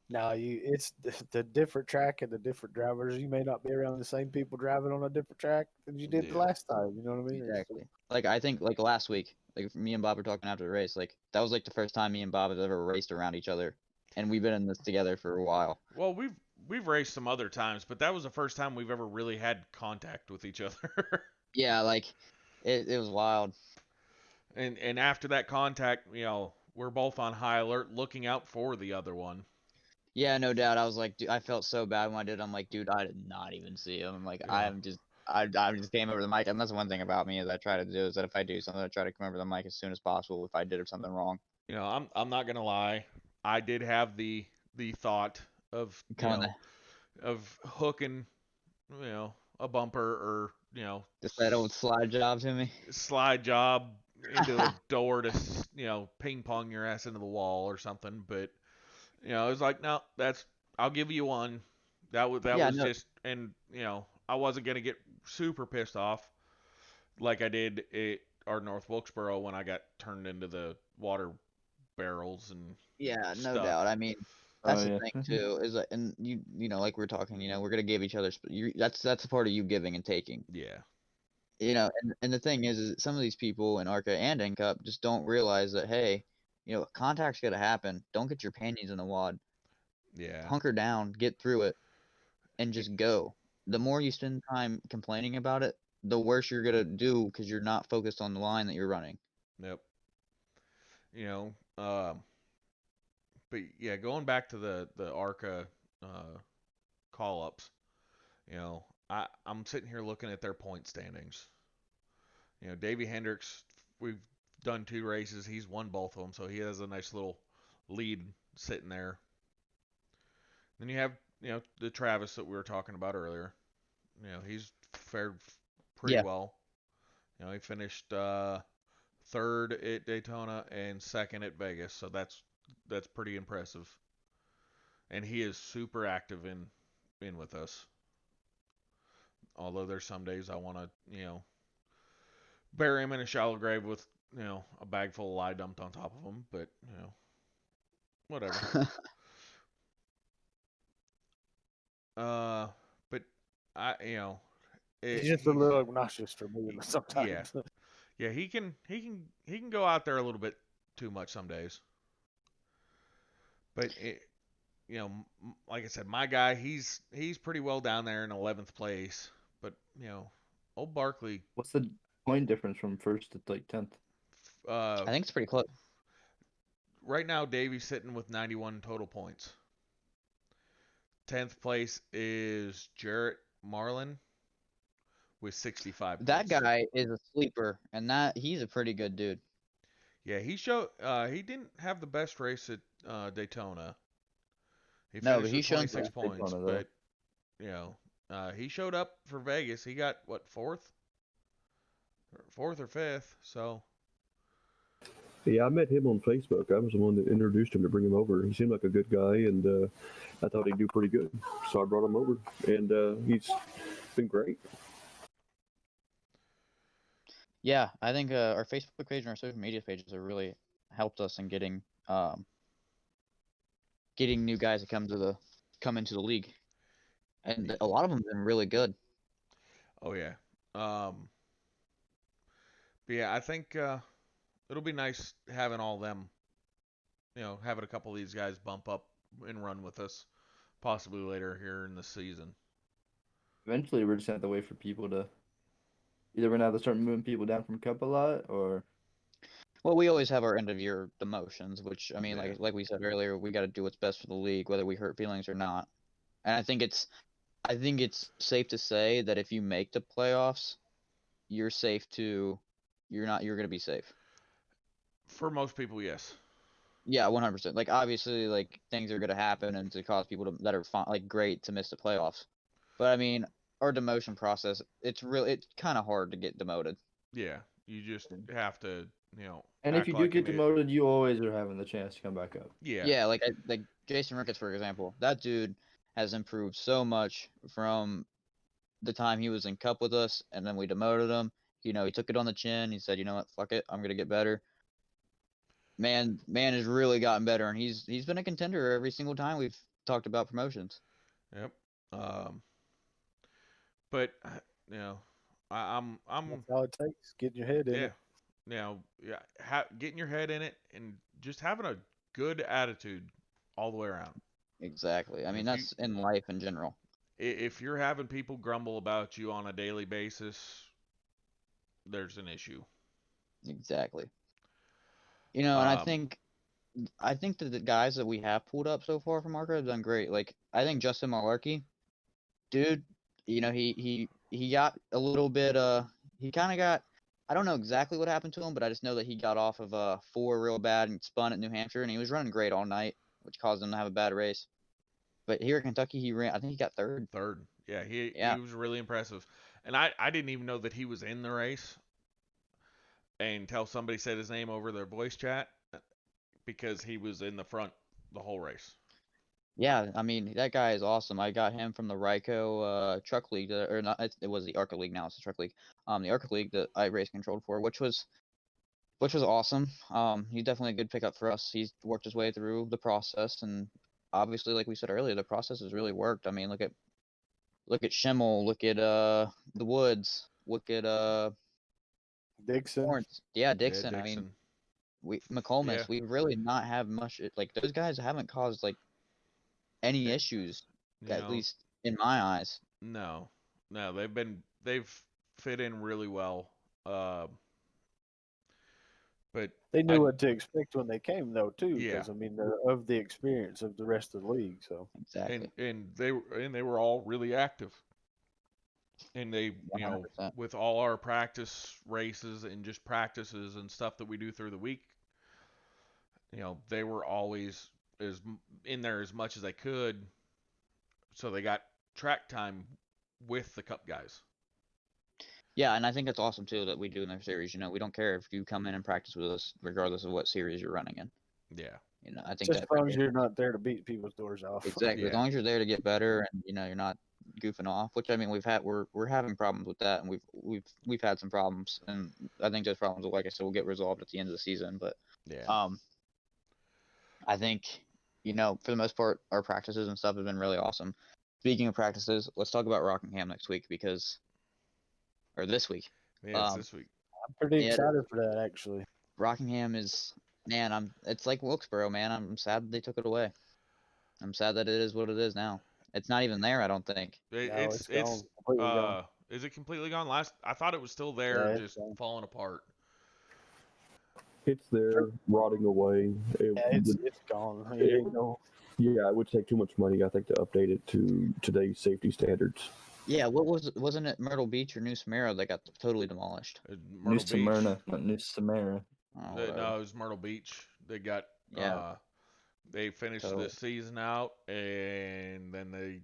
Now it's the different track and the different drivers. You may not be around the same people driving on a different track than you did the Yeah. last time. You know what I mean? Exactly. Like I think like last week, like me and Bob were talking after the race, like that was like the first time me and Bob have ever raced around each other, and we've been in this together for a while. Well, we've raced some other times, but that was the first time we've ever really had contact with each other. Yeah, like it was wild. And after that contact, we're both on high alert, looking out for the other one. Yeah, no doubt. I was like, dude, I felt so bad when I did. I'm like, dude, I did not even see him. I'm like, Yeah. I just came over the mic, and that's one thing about me is I try to do is that if I do something, I try to come over the mic as soon as possible if I did something wrong. I'm not gonna lie. I did have the thought of Coming to of hooking a bumper or just that old slide job to me. slide job into a door to ping pong your ass into the wall or something. But it was like, no, I'll give you one. That Yeah, was no, just, and I wasn't gonna get super pissed off like I did at our North Wilkesboro when I got turned into the water barrels and yeah, no stuck. doubt. I mean, Oh that's the yeah. thing too is that, and like we're talking, we're gonna give each other. That's a part of you giving and taking. Yeah. And the thing is some of these people in Arca and NCUP just don't realize that hey, contact's gonna happen. Don't get your panties in the wad. Yeah. Hunker down, get through it, and just go. The more you spend time complaining about it, the worse you're gonna do because you're not focused on the line that you're running. Yep. You know, but yeah, going back to the Arca call ups, I'm sitting here looking at their point standings. Davey Hendricks, we've done 2 races. He's won both of them, so he has a nice little lead sitting there. Then you have, the Travis that we were talking about earlier. He's fared pretty Yeah. well. He finished third at Daytona and second at Vegas, so that's pretty impressive. And he is super active in with us. Although there's some days I want to, bury him in a shallow grave with, a bag full of lye dumped on top of him, but, whatever. But I, It's just a little obnoxious for me sometimes. yeah, he can go out there a little bit too much some days. But like I said, my guy, he's pretty well down there in 11th place. But old Barkley, What's the point difference from first to like 10th? I think it's pretty close. right now Davey's sitting with 91 total points. 10th place is Jarrett Marlin with 65 That points. guy is a sleeper, and he's a pretty good dude. Yeah, he didn't have the best race at Daytona. He No, finished but with he's shown 26 some- points, Daytona, though. but he showed up for Vegas. He got what, fourth or fifth. So Yeah, I met him on Facebook. I was the one that introduced him to bring him over. He seemed like a good guy, and I thought he'd do pretty good. So I brought him over, and he's been great. Yeah, I think our Facebook page and our social media pages have really helped us in getting new guys to come into the league, and a lot of them have been really good. oh yeah. But yeah, I think it'll be nice having all them, having a couple of these guys bump up and run with us, possibly later here in the season. Eventually, we're just gonna have to wait for people to either we're gonna have to start moving people down from Cup a lot, or Well, we always have our end of year demotions, which I mean, Yeah. like we said earlier, we got to do what's best for the league, whether we hurt feelings or not. And I think it's safe to say that if you make the playoffs, you're safe to, you're gonna be safe. For most people, yes. Yeah, 100%. Like obviously, like things are gonna happen and to cause people that are like great to miss the playoffs. But I mean, our demotion process, it's kind of hard to get demoted. Yeah, you just have to, and if act you do like get it. demoted, you always are having the chance to come back up. Yeah, Yeah, like Jason Ricketts, for example. That dude has improved so much from the time he was in Cup with us, and then we demoted him. He took it on the chin. He said, "You know what? Fuck it. I'm gonna get better." Man has really gotten better, and he's been a contender every single time we've talked about promotions. yep. Um, but you know, I'm That's all it takes. Getting your head in yeah, it. yeah, getting your head in it and just having a good attitude all the way around. Exactly. I mean, If you that's in life in general. if you're having people grumble about you on a daily basis, there's an issue. Exactly. And Um, I think that the guys that we have pulled up so far from Arca have done great. Like I think Justin Malarkey, dude, he got a little bit he kind of got, I don't know exactly what happened to him, but I just know that he got off of 4 real bad and spun at New Hampshire, and he was running great all night, which caused him to have a bad race. But here at Kentucky, he ran. I think he got third. third, yeah, he Yeah, was really impressive, and I didn't even know that he was in the race until somebody said his name over their voice chat because he was in the front the whole race. yeah. I mean, that guy is awesome. I got him from the Ryco Truck League, or not? It was the Arca League now. It's the Truck League. The Arca League that I race controlled for, which was awesome. He's definitely a good pickup for us. He's worked his way through the process, and obviously, like we said earlier, the process has really worked. I mean, look at Schimmel, look at the Woods, look at Dixon. Lawrence. Yeah, Yeah, Dixon. I mean, Dixon. we Yeah, McComas. We really not have much. Like those guys haven't caused like any it, issues, you at know, least in my eyes. no, no, they've fit in really well. Uh, but They knew I what to expect when they came, though, too, yeah, because I mean they're of the experience of the rest of the league. So Exactly. and they were all really active, and they, 100%. with all our practice races and just practices and stuff that we do through the week, they were always in there as much as they could, so they got track time with the cup guys. Yeah, and I think it's awesome too that we do in their series. We don't care if you come in and practice with us, regardless of what series you're running in. Yeah, I think just that as long as you're not there to beat people's doors off. exactly, as yeah, long as you're there to get better and you're not goofing off. Which I mean, we're having problems with that, and we've had some problems, and I think those problems, like I said, will get resolved at the end of the season. But yeah. um, I think for the most part, our practices and stuff have been really awesome. Speaking of practices, let's talk about Rockingham next week or this week. Yeah, it's Um, this week. I'm pretty yeah, excited for that, actually. Rockingham is, man. It's like Wilkesboro, man. I'm sad that they took it away. I'm sad that it is what it is now. It's not even there, I don't think. No, It's it's gone, completely gone. is it completely gone? I thought it was still there, Yeah, it's just gone. falling apart. It's there, rotting away. Yeah, it's gone. It ain't no. Yeah, it would take too much money, I think, to update it to today's safety standards. Yeah, wasn't it Myrtle Beach or New Smyrna that got totally demolished? New Myrtle Beach. Smyrna, not New Samara. Oh, whatever. No, it was Myrtle Beach. They got Yeah, they finished totally. the season out, and then they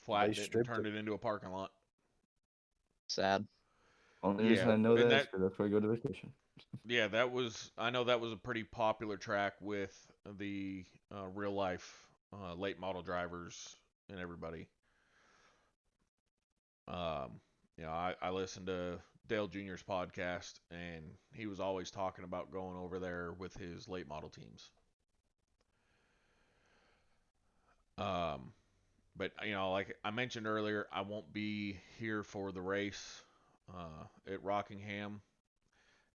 flattened it and stripped turned it. it into a parking lot. Sad. Only reason Yeah, I know and that is because that's where I go to vacation. yeah, I know that was a pretty popular track with the real life late model drivers and everybody. I listened to Dale Jr.'s podcast, and he was always talking about going over there with his late model teams. Um, but like I mentioned earlier, I won't be here for the race at Rockingham,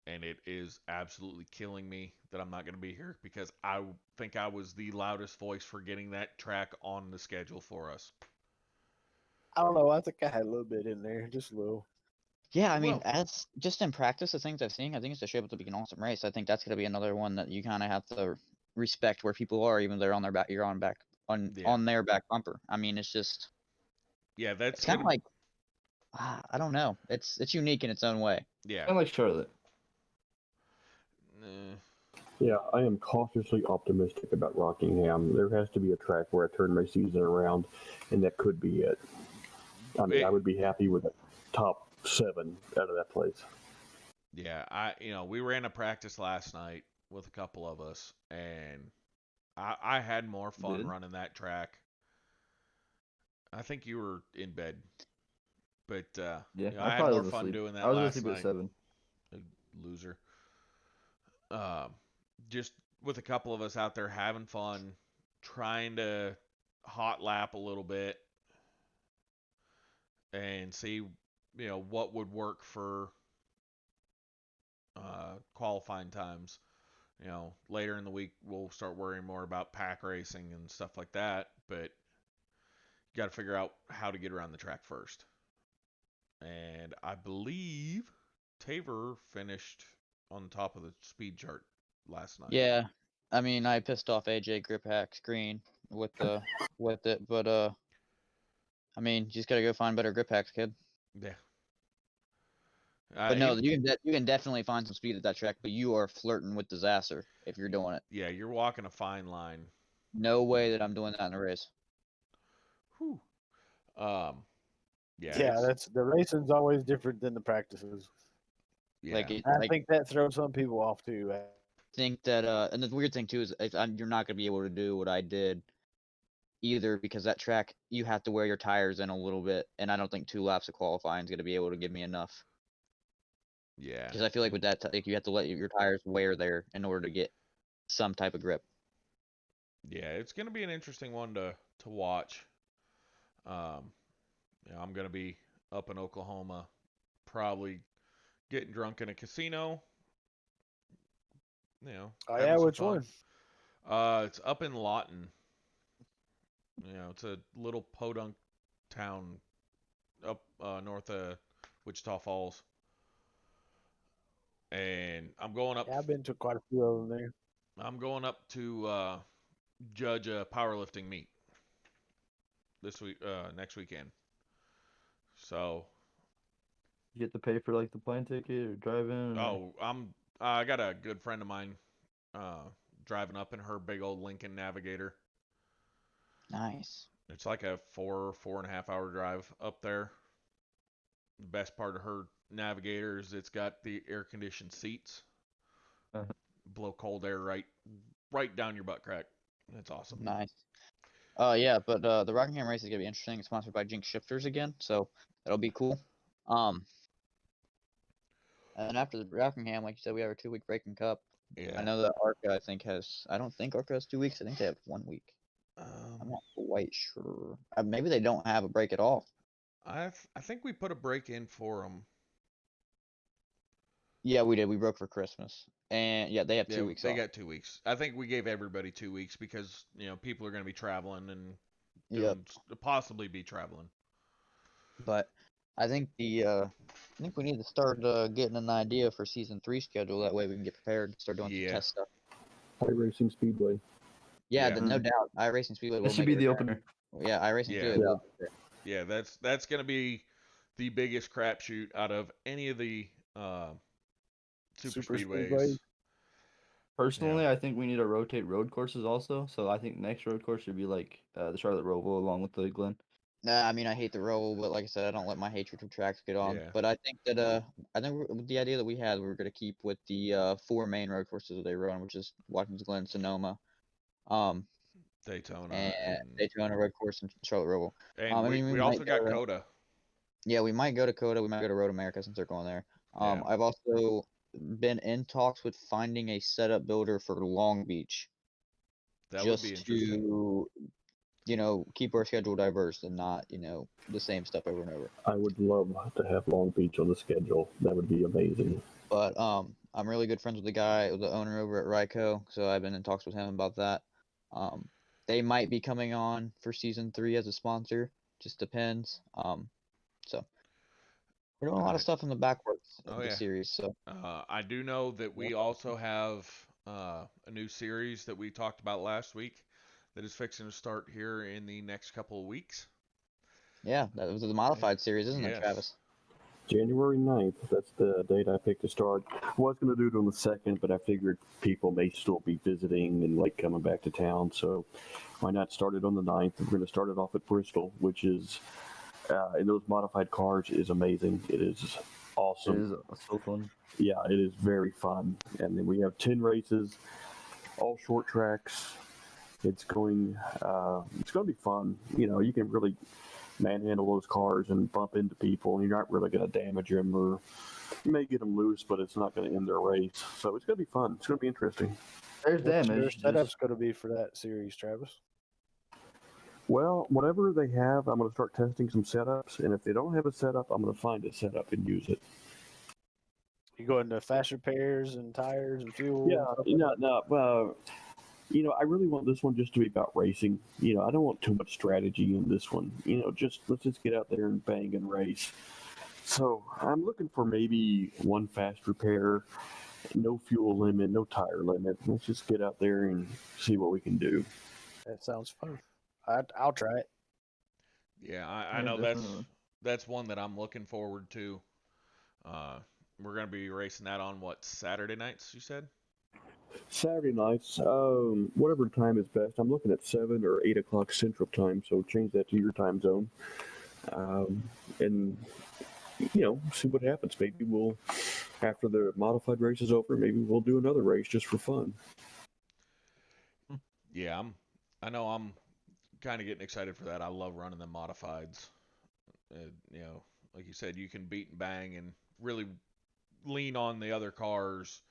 and it is absolutely killing me that I'm not going to be here because I think I was the loudest voice for getting that track on the schedule for us. I don't know. I think I had a little bit in there, just a little. Yeah, I mean, Well, as just in practice, the things I've seen, I think it's just able to be an awesome race. I think that's gonna be another one that you kind of have to respect where people are, even though they're on their back. You're on back yeah, on their back bumper. I mean, it's just yeah, that's it's kind of gonna, like I don't know. It's unique in its own way. yeah. Kind of like Charlotte. Eh, Yeah, I am cautiously optimistic about Rockingham. There has to be a track where I turn my season around, and that could be it. I mean, I would be happy with a top 7 out of that place. yeah, we ran a practice last night with a couple of us, and I had more fun Did? running that track. I think you were in bed, but Yeah, I I had probably more was fun asleep. doing I that was gonna last sleep at night. 7. Loser. Um, just with a couple of us out there having fun, trying to hot lap a little bit and see, what would work for qualifying times. Later in the week we'll start worrying more about pack racing and stuff like that, but you got to figure out how to get around the track first. And I believe Taver finished on top of the speed chart last night. Yeah, I mean, I pissed off AJ Grip Hack Screen with the with it, but I mean, you just gotta go find better grip hacks, kid. Yeah. But no, He, you can definitely find some speed at that track, but you are flirting with disaster if you're doing it. yeah, you're walking a fine line. No way that I'm doing that in a race. Whew. Um, yeah, Yeah, that's the racing's always different than the practices. yeah, I think that throws some people off too. Think that and the weird thing too is you're not gonna be able to do what I did either because that track you have to wear your tires in a little bit, and I don't think 2 laps of qualifying is gonna be able to give me enough. yeah, Because I feel like with that, like you have to let your tires wear there in order to get some type of grip. yeah. It's gonna be an interesting one to watch. Um, I'm gonna be up in Oklahoma, probably getting drunk in a casino. Oh Having yeah, some which fun. one? It's up in Lawton. It's a little podunk town up north of Wichita Falls, and I'm going up. Yeah, I've been to quite a few of them there. I'm going up to judge a powerlifting meet this week, next weekend. So, You get to pay for like the plane ticket or drive in. I got a good friend of mine uh, driving up in her big old Lincoln Navigator. Nice. It's like a 4.5 hour drive up there. The best part of her Navigator is it's got the air conditioned seats, Uh-huh. blow cold air right down your butt crack. It's awesome. Nice. Yeah, but the Rockingham race is gonna be interesting. It's sponsored by Jinx Shifters again, so that'll be cool. And after the Rockingham, like you said, we have a 2-week break in Cup. Yeah. I know that Arca, I don't think Arca has 2 weeks. I think they have 1 week. I'm not quite sure. Maybe they don't have a break at all. I think we put a break in for them. Yeah, we did. We broke for Christmas, and yeah, they have Yeah, 2 weeks they off. got 2 weeks. I think we gave everybody 2 weeks because people are going to be traveling and Yep. possibly be traveling. But I think I think we need to start getting an idea for season 3 schedule. That way we can get prepared and start doing some Yeah. test stuff. iRacing Speedway. Yeah, Yeah. no doubt. iRacing Speedway will That should make be the return. opener. Yeah, iRacing Yeah. Speedway will. Yeah, that's going to be the biggest crapshoot out of any of the super speedways. Personally, I think we need to rotate road courses also. So I think next road course should be like the Charlotte Roval along with the Glen. Nah, I mean I hate the roll, but like I said, I don't let my hatred for tracks get on. Yeah. But I think that the idea that we had, we were gonna keep with the 4 main road courses that they run, which is Watkins Glen, Sonoma, Daytona and and Daytona Road Course and Charlotte Roval. I mean we we also might got go. Coda. Yeah, we might go to Coda. We might go to Road America since they're going there. Yeah. I've also been in talks with finding a setup builder for Long Beach. That would be interesting. keep our schedule diverse and not, the same stuff over and over. I would love to have Long Beach on the schedule. That would be amazing. But I'm really good friends with the owner over at Ryco, so I've been in talks with him about that. They might be coming on for season 3 as a sponsor, just depends. So we're doing a lot of stuff in the backworks of the series. So I do know that we also have a new series that we talked about last week that is fixing to start here in the next couple of weeks. yeah, that was the modified series, isn't it, Travis? January 9th, that's the date I picked to start. I was going to do it on the 2nd, but I figured people may still be visiting and like coming back to town, so why not start it on the 9th? We're going to start it off at Bristol, which is, in those modified cars, is amazing. It is awesome. It is so fun. Yeah, it is very fun. And then we have 10 races, all short tracks. It's going to be fun. You can really manhandle those cars and bump into people, and you're not really going to damage them, or you may get them loose, but it's not going to end their race. So it's going to be fun. It's going to be interesting. There's What's damage. your setup's going to be for that series, Travis? Well, whatever they have, I'm going to start testing some setups, and if they don't have a setup, I'm going to find a setup and use it. You go into fast repairs and tires and fuel? I really want this one just to be about racing. I don't want too much strategy in this one. Let's just get out there and bang and race. So I'm looking for maybe one fast repair, no fuel limit, no tire limit. Let's just get out there and see what we can do. That sounds fun. I'll try it. Yeah, I know that's one that I'm looking forward to. We're going to be racing that on Saturday nights, you said? Saturday nights, whatever time is best. I'm looking at 7 or 8 o'clock Central Time, so change that to your time zone. And, see what happens. Maybe we'll, after the modified race is over, maybe we'll do another race just for fun. Yeah, I know I'm kind of getting excited for that. I love running the modifieds. Like you said, you can beat and bang and really lean on the other cars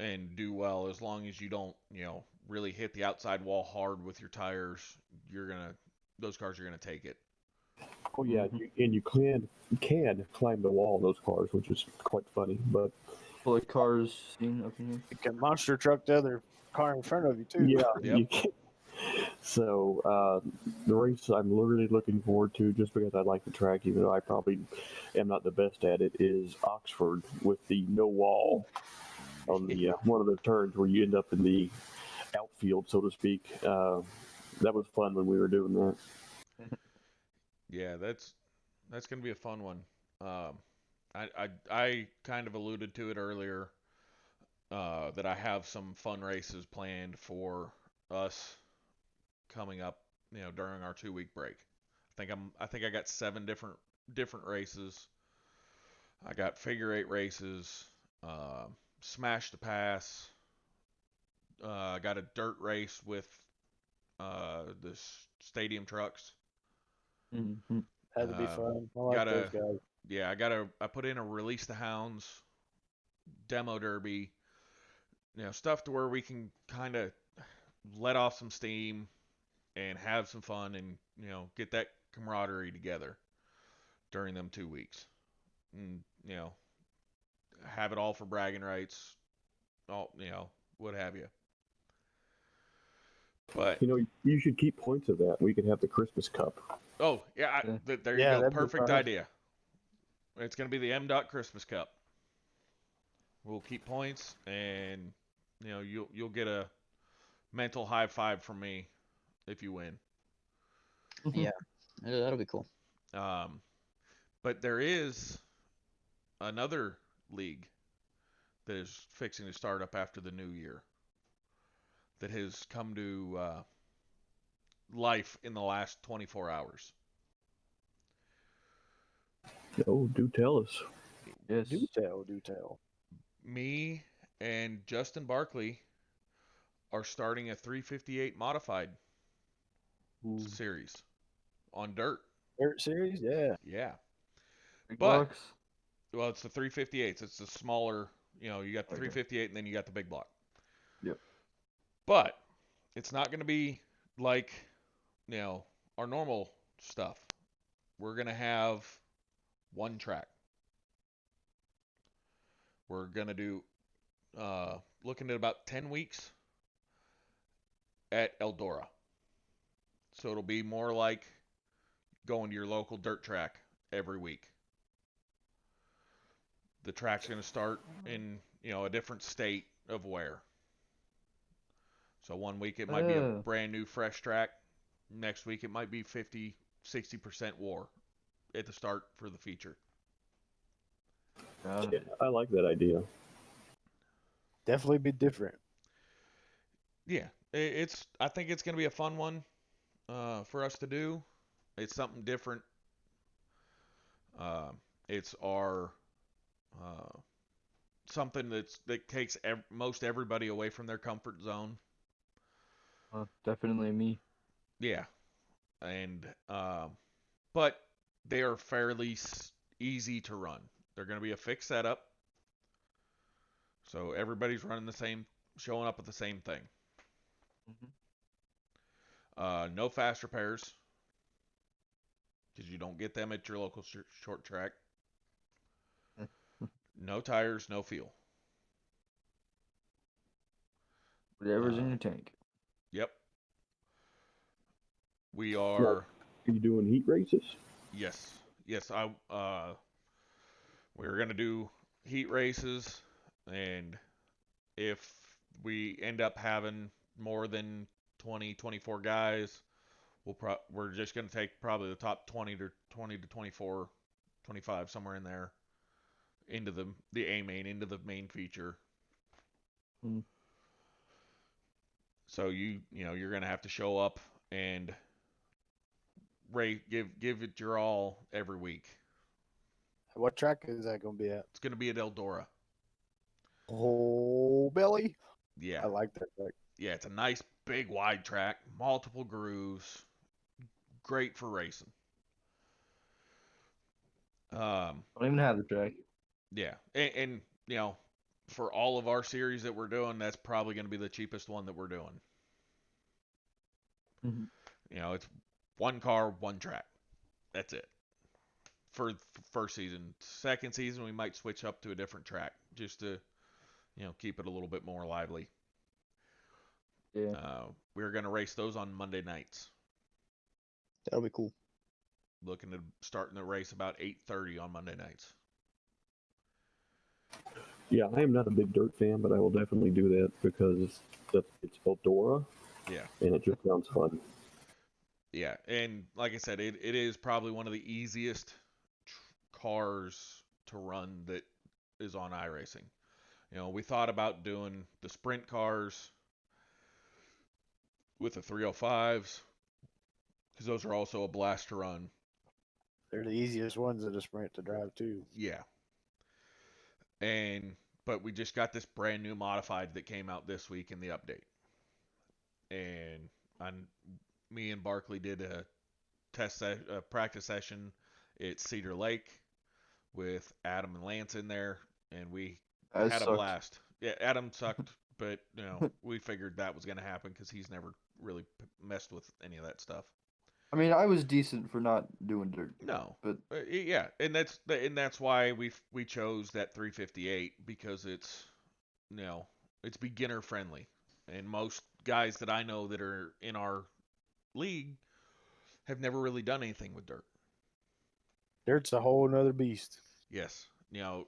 and do well, as long as you don't, really hit the outside wall hard with your tires. Those cars are gonna take it. Oh yeah, you can climb the wall in those cars, which is quite funny. But like cars seen up in here. You can monster truck the other car in front of you too. Yeah, Yep. you can. So the race I'm really looking forward to, just because I like the track, even though I probably am not the best at it, is Oxford with the no wall on the one of the turns where you end up in the outfield, so to speak. That was fun when we were doing that. Yeah, that's gonna be a fun one. I kind of alluded to it earlier, that I have some fun races planned for us coming up, during our 2-week break. I think I got 7 different races. I got figure 8 races, smash to pass. I got a dirt race with the stadium trucks. Mm-hmm. That'd be fun. I like those guys. Yeah, I put in a release the hounds demo derby, stuff to where we can kind of let off some steam and have some fun and, get that camaraderie together during them 2 weeks. And, have it all for bragging rights, all, what have you. But you should keep points of that. We could have the Christmas Cup. oh yeah, there you go, perfect idea. It's gonna be the MDOT Christmas Cup. We'll keep points, and you'll get a mental high five from me if you win. Yeah, that'll be cool. But there is another league that is fixing to start up after the new year that has come to life in the last 24 hours. Oh, do tell us. Yes. Do tell. Me and Justin Barkley are starting a 358 modified series on dirt. Dirt series, yeah. Yeah. Big But blocks. well, it's the 358s. It's the smaller, you got the 358 and then you got the big block. Yep. But it's not going to be like our normal stuff, we're gonna have one track. We're gonna do looking at about 10 weeks at Eldora. So it'll be more like going to your local dirt track every week. The track's going to start in, a different state of wear. So one week it might be a Oh, brand new fresh track. Next week it might be 50, 60% war at the start for the feature. got Yeah, it. I like that idea. Definitely be different. Yeah, I think it's going to be a fun one for us to do. It's something different. It's our uh, something that takes most everybody away from their comfort zone. Definitely me. Yeah, and but they are fairly easy to run. They're going to be a fixed setup, so everybody's running the same, showing up with the same thing. Mhm. No fast repairs because you don't get them at your local short track. No tires, no fuel. Whatever's in Uh, your tank. yep, we Now, are. are you doing heat races? Yes, yes. We're gonna do heat races, and if we end up having more than 20, 24 guys, we're just going to take probably the top 20 to 24, 25 somewhere in there into the A main, into the main feature. Mm. So you're going to have to show up and give it your all every week. What track is that going to be at? It's going to be at Eldora. Oh, Belly. Yeah. I like that track. Yeah, it's a nice big wide track, multiple grooves, great for racing. Don't even have the track. Yeah, and for all of our series that we're doing, that's probably going to be the cheapest one that we're doing. Mhm. It's one car, one track. That's it for first season. Second season, we might switch up to a different track just to keep it a little bit more lively. Yeah. We're going to race those on Monday nights. That'll be cool. Looking at starting the race about 8:30 on Monday nights. Yeah, I am not a big dirt fan, but I will definitely do that because it's Eldora, Yeah. and it just sounds fun. Yeah, and like I said, it is probably one of the easiest cars to run that is on iRacing. We thought about doing the sprint cars with the 305s because those are also a blast to run. They're the easiest ones at a sprint to drive too. Yeah. But we just got this brand new modified that came out this week in the update. And me and Barkley did a practice session at Cedar Lake with Adam and Lance in there, and we I had a sucked. blast. Yeah, Adam sucked, but we figured that was going to happen because he's never really messed with any of that stuff. I mean, I was decent for not doing dirt, No, but yeah, and that's why we chose that 358 because it's beginner friendly, and most guys that I know that are in our league have never really done anything with dirt. Dirt's a whole nother beast. Yes,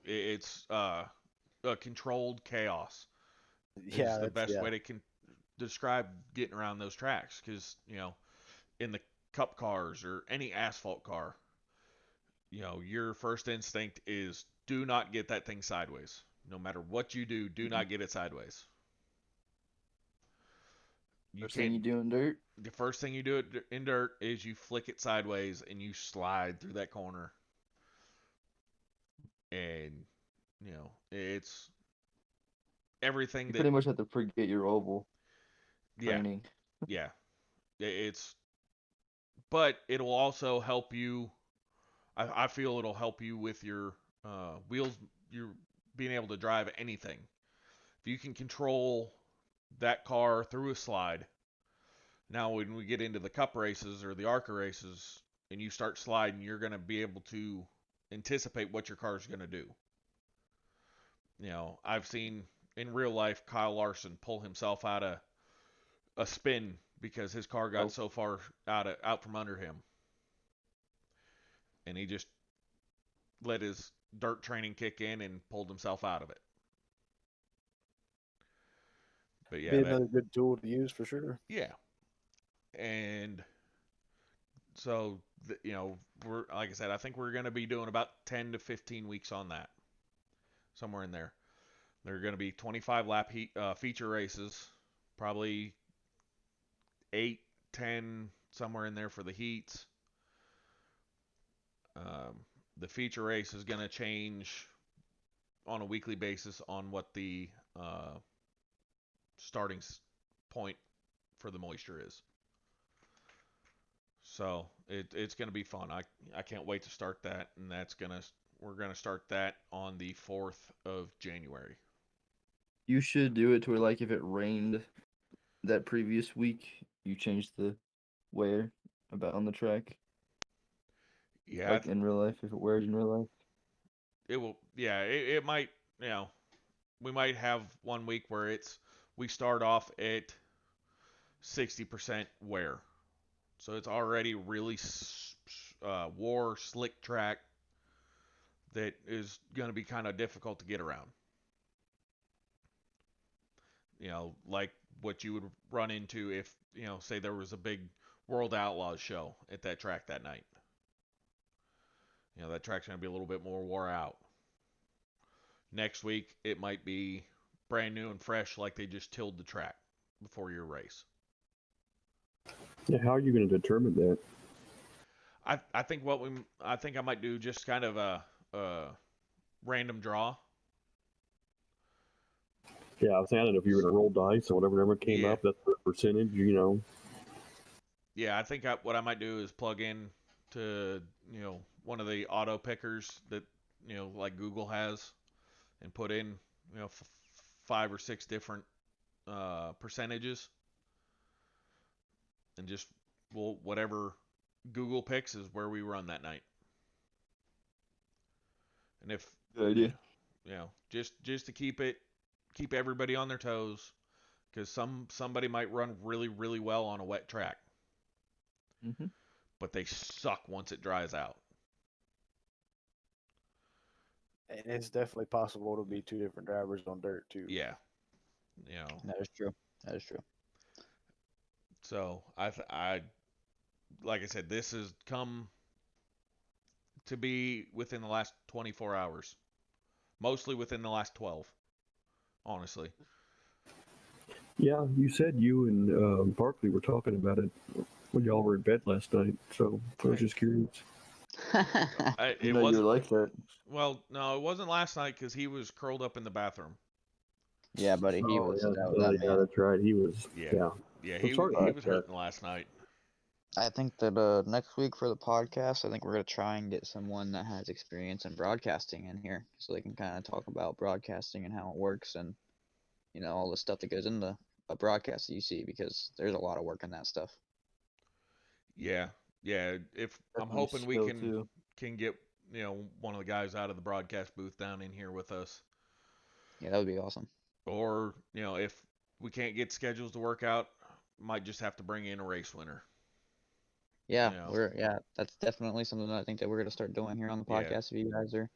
it's a controlled chaos is Yeah, the that's best way to describe getting around those tracks because in the cup cars or any asphalt car, your first instinct is do not get that thing sideways. No matter what you do not get it sideways. You first thing can't. you do in dirt. The first thing you do in dirt is you flick it sideways and you slide through that corner, and it's everything You that. pretty much have to forget your oval Yeah, training. yeah. But it'll also help you. I feel it'll help you with your wheels. You're being able to drive anything. If you can control that car through a slide, Now, when we get into the cup races or the Arca races, and you start sliding, you're going to be able to anticipate what your car's going to do. I've seen in real life Kyle Larson pull himself out of a spin because his car got so far out from under him, and he just let his dirt training kick in and pulled himself out of it. But yeah, Be another good tool to use for sure. Yeah, and so we're like I said, I think we're going to be doing about 10 to 15 weeks on that, somewhere in there. There are going to be 25 lap feature races, probably 8, 10 somewhere in there for the heats. The feature race is going to change on a weekly basis on what the starting point for the moisture is. So it's going to be fun. I can't wait to start that, and we're going to start that on the 4th of January. You should do it to where, like, if it rained that previous week, you change the wear about on the track. Yeah, Like in real life, if it wears in real life. it will. Yeah, it might. We might have one week where we start off at 60% wear, so it's already really wore slick track that is going to be kind of difficult to get around. Like what you would run into if, say there was a big World Outlaws show at that track that night. That track's going to be a little bit more wore out. Next week, it might be brand new and fresh, like they just tilled the track before your race. Yeah, how are you going to determine that? I think I might do just kind of a random draw. Yeah, I was saying, I don't know if you're going to roll dice or whatever came up, that's the percentage, Yeah, I think what I might do is plug in to, one of the auto pickers that, like Google has, and put in, 5 or 6 different percentages, and just, whatever Google picks is where we run that night. And if, Good idea. just to keep everybody on their toes, because somebody might run really, really well on a wet track. Mm-hmm. But they suck once it dries out. And it's definitely possible to be 2 different drivers on dirt too. Yeah. That is true. That is true. So I like I said, this has come to be within the last 24 hours. Mostly within the last 12, honestly. Yeah, you said you and Barkley were talking about it when y'all were in bed last night, so I was just curious. It You wasn't were like that. Well, no, it wasn't last night because he was curled up in the bathroom. Yeah, buddy, he was that man. That's right. He was. Yeah, he was hurting last night. I think that next week for the podcast, I think we're gonna try and get someone that has experience in broadcasting in here, so they can kind of talk about broadcasting and how it works, and all the stuff that goes into a broadcast that you see, because there's a lot of work in that stuff. Yeah. If I'm Definitely hoping we skill, can too. get one of the guys out of the broadcast booth down in here with us. Yeah, that would be awesome. Or, if we can't get schedules to work out, might just have to bring in a race winner. Yeah, that's definitely something that I think that we're gonna start doing here on the Yeah. podcast. If you guys are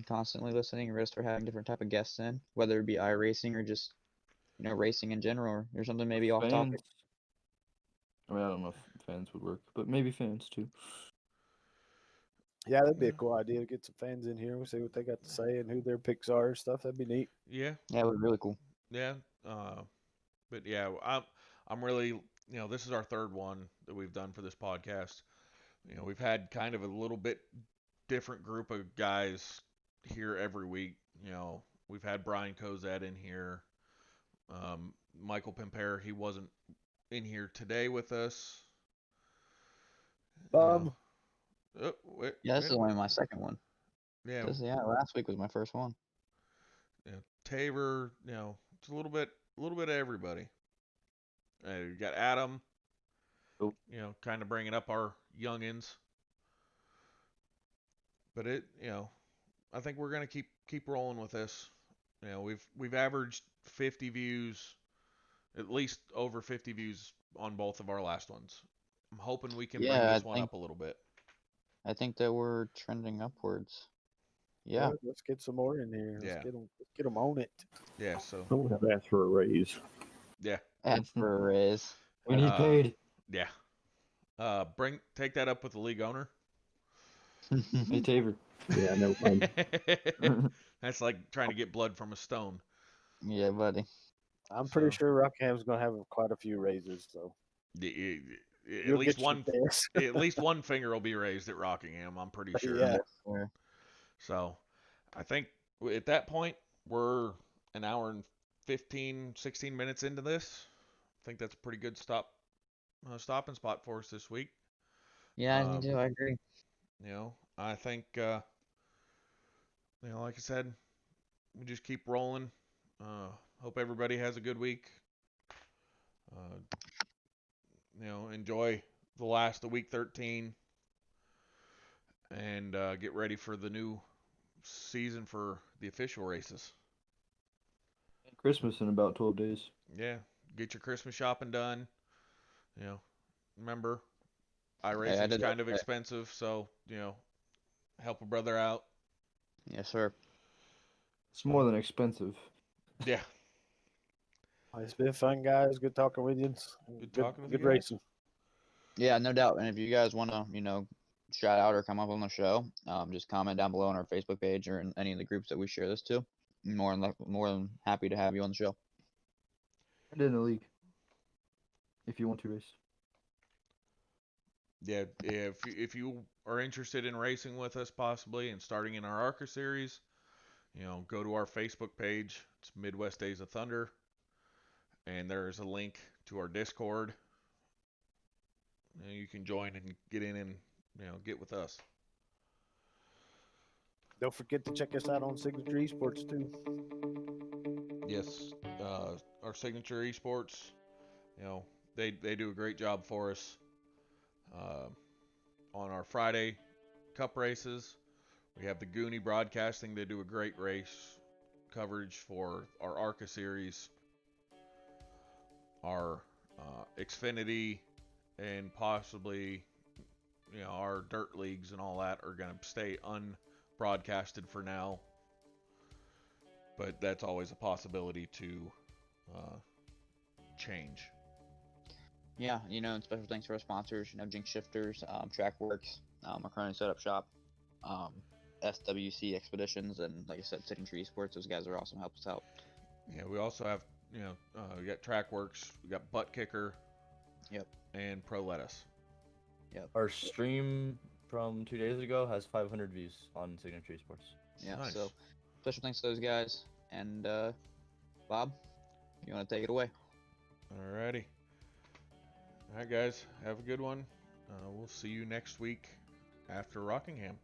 constantly listening, we're gonna start having different type of guests in, whether it be iRacing or just racing in general, or something maybe off topic. Fans. I mean, I don't know if fans would work, but maybe fans too. Yeah, that'd be a cool idea to get some fans in here. We'll see what they got to say and who their picks are and stuff. That'd be neat. Yeah. Yeah, it would be really cool. Yeah. But yeah, I'm really, this is our third one that we've done for this podcast. We've had kind of a little bit different group of guys here every week. We've had Brian Cozad in here. Michael Pimper, he wasn't in here today with us. Yeah, this is only my second one. Yeah. Last week was my first one. Tabor, it's a little bit of everybody. You got Adam, Nope. you know, kind of bringing up our youngins. But I think we're gonna keep rolling with this. You know, we've averaged 50 views, at least over 50 views on both of our last ones. I'm hoping we can bring Yeah, this one up a little bit. I think that we're trending upwards. Yeah. Let's get some more in here. Yeah. Let's get them on it. Yeah. So I would have asked for a raise. yeah. Ask for a raise. We need paid. Yeah. Take that up with the league owner. Hey, Taver. Yeah, never mind. That's like trying to get blood from a stone. Yeah, buddy. I'm pretty So- sure Rockham's going to have quite a few raises, so At you'll least get your one, theirs. at least one finger will be raised at Rockingham. I'm pretty sure. Yeah. Sure. So, I think at that point we're an hour and 15, 16 minutes into this. I think that's a pretty good stopping spot for us this week. Yeah, Um, me too. I agree. I think like I said, we just keep rolling. Hope everybody has a good week. Uh, enjoy the last of week 13 and get ready for the new season for the official races. Christmas in about 12 days. Yeah, get your Christmas shopping done. Remember, Hey, I iRacing's did kind that of today. expensive, so help a brother out. Yes, sir. It's more than expensive. Yeah, It's been fun, guys. Good talking with you. Good talking with good you guys. racing. Yeah, no doubt. And if you guys want to, shout out or come up on the show, just comment down below on our Facebook page or in any of the groups that we share this to. More than happy to have you on the show. And in the league. If you want to race. Yeah. If you are interested in racing with us, possibly, and starting in our Arca series, go to our Facebook page. It's Midwest Days of Thunder, and there is a link to our Discord. You can join and get in and get with us. Don't forget to check us out on Signature Esports, too. Yes, our Signature Esports, they do a great job for us. On our Friday Cup races, we have the Goonie Broadcasting. They do a great race coverage for our Arca series, our Xfinity, and possibly our dirt leagues and all that are going to stay unbroadcasted for now. But that's always a possibility to change. Yeah, and special thanks to our sponsors, Jinx Shifters, Trackworks, our current setup shop, SWC Expeditions, and like I said, Sitting Tree Esports. Those guys are awesome, help us out. Yeah, we also have, we got Trackworks, we got Butt Kicker, Yep. and Pro Lettuce. Yep. Our stream from 2 days ago has 500 views on Signature Sports. Yeah, Nice. so special thanks to those guys. And Bob, you want to take it away? Alrighty. Alright, guys, have a good one. We'll see you next week after Rockingham.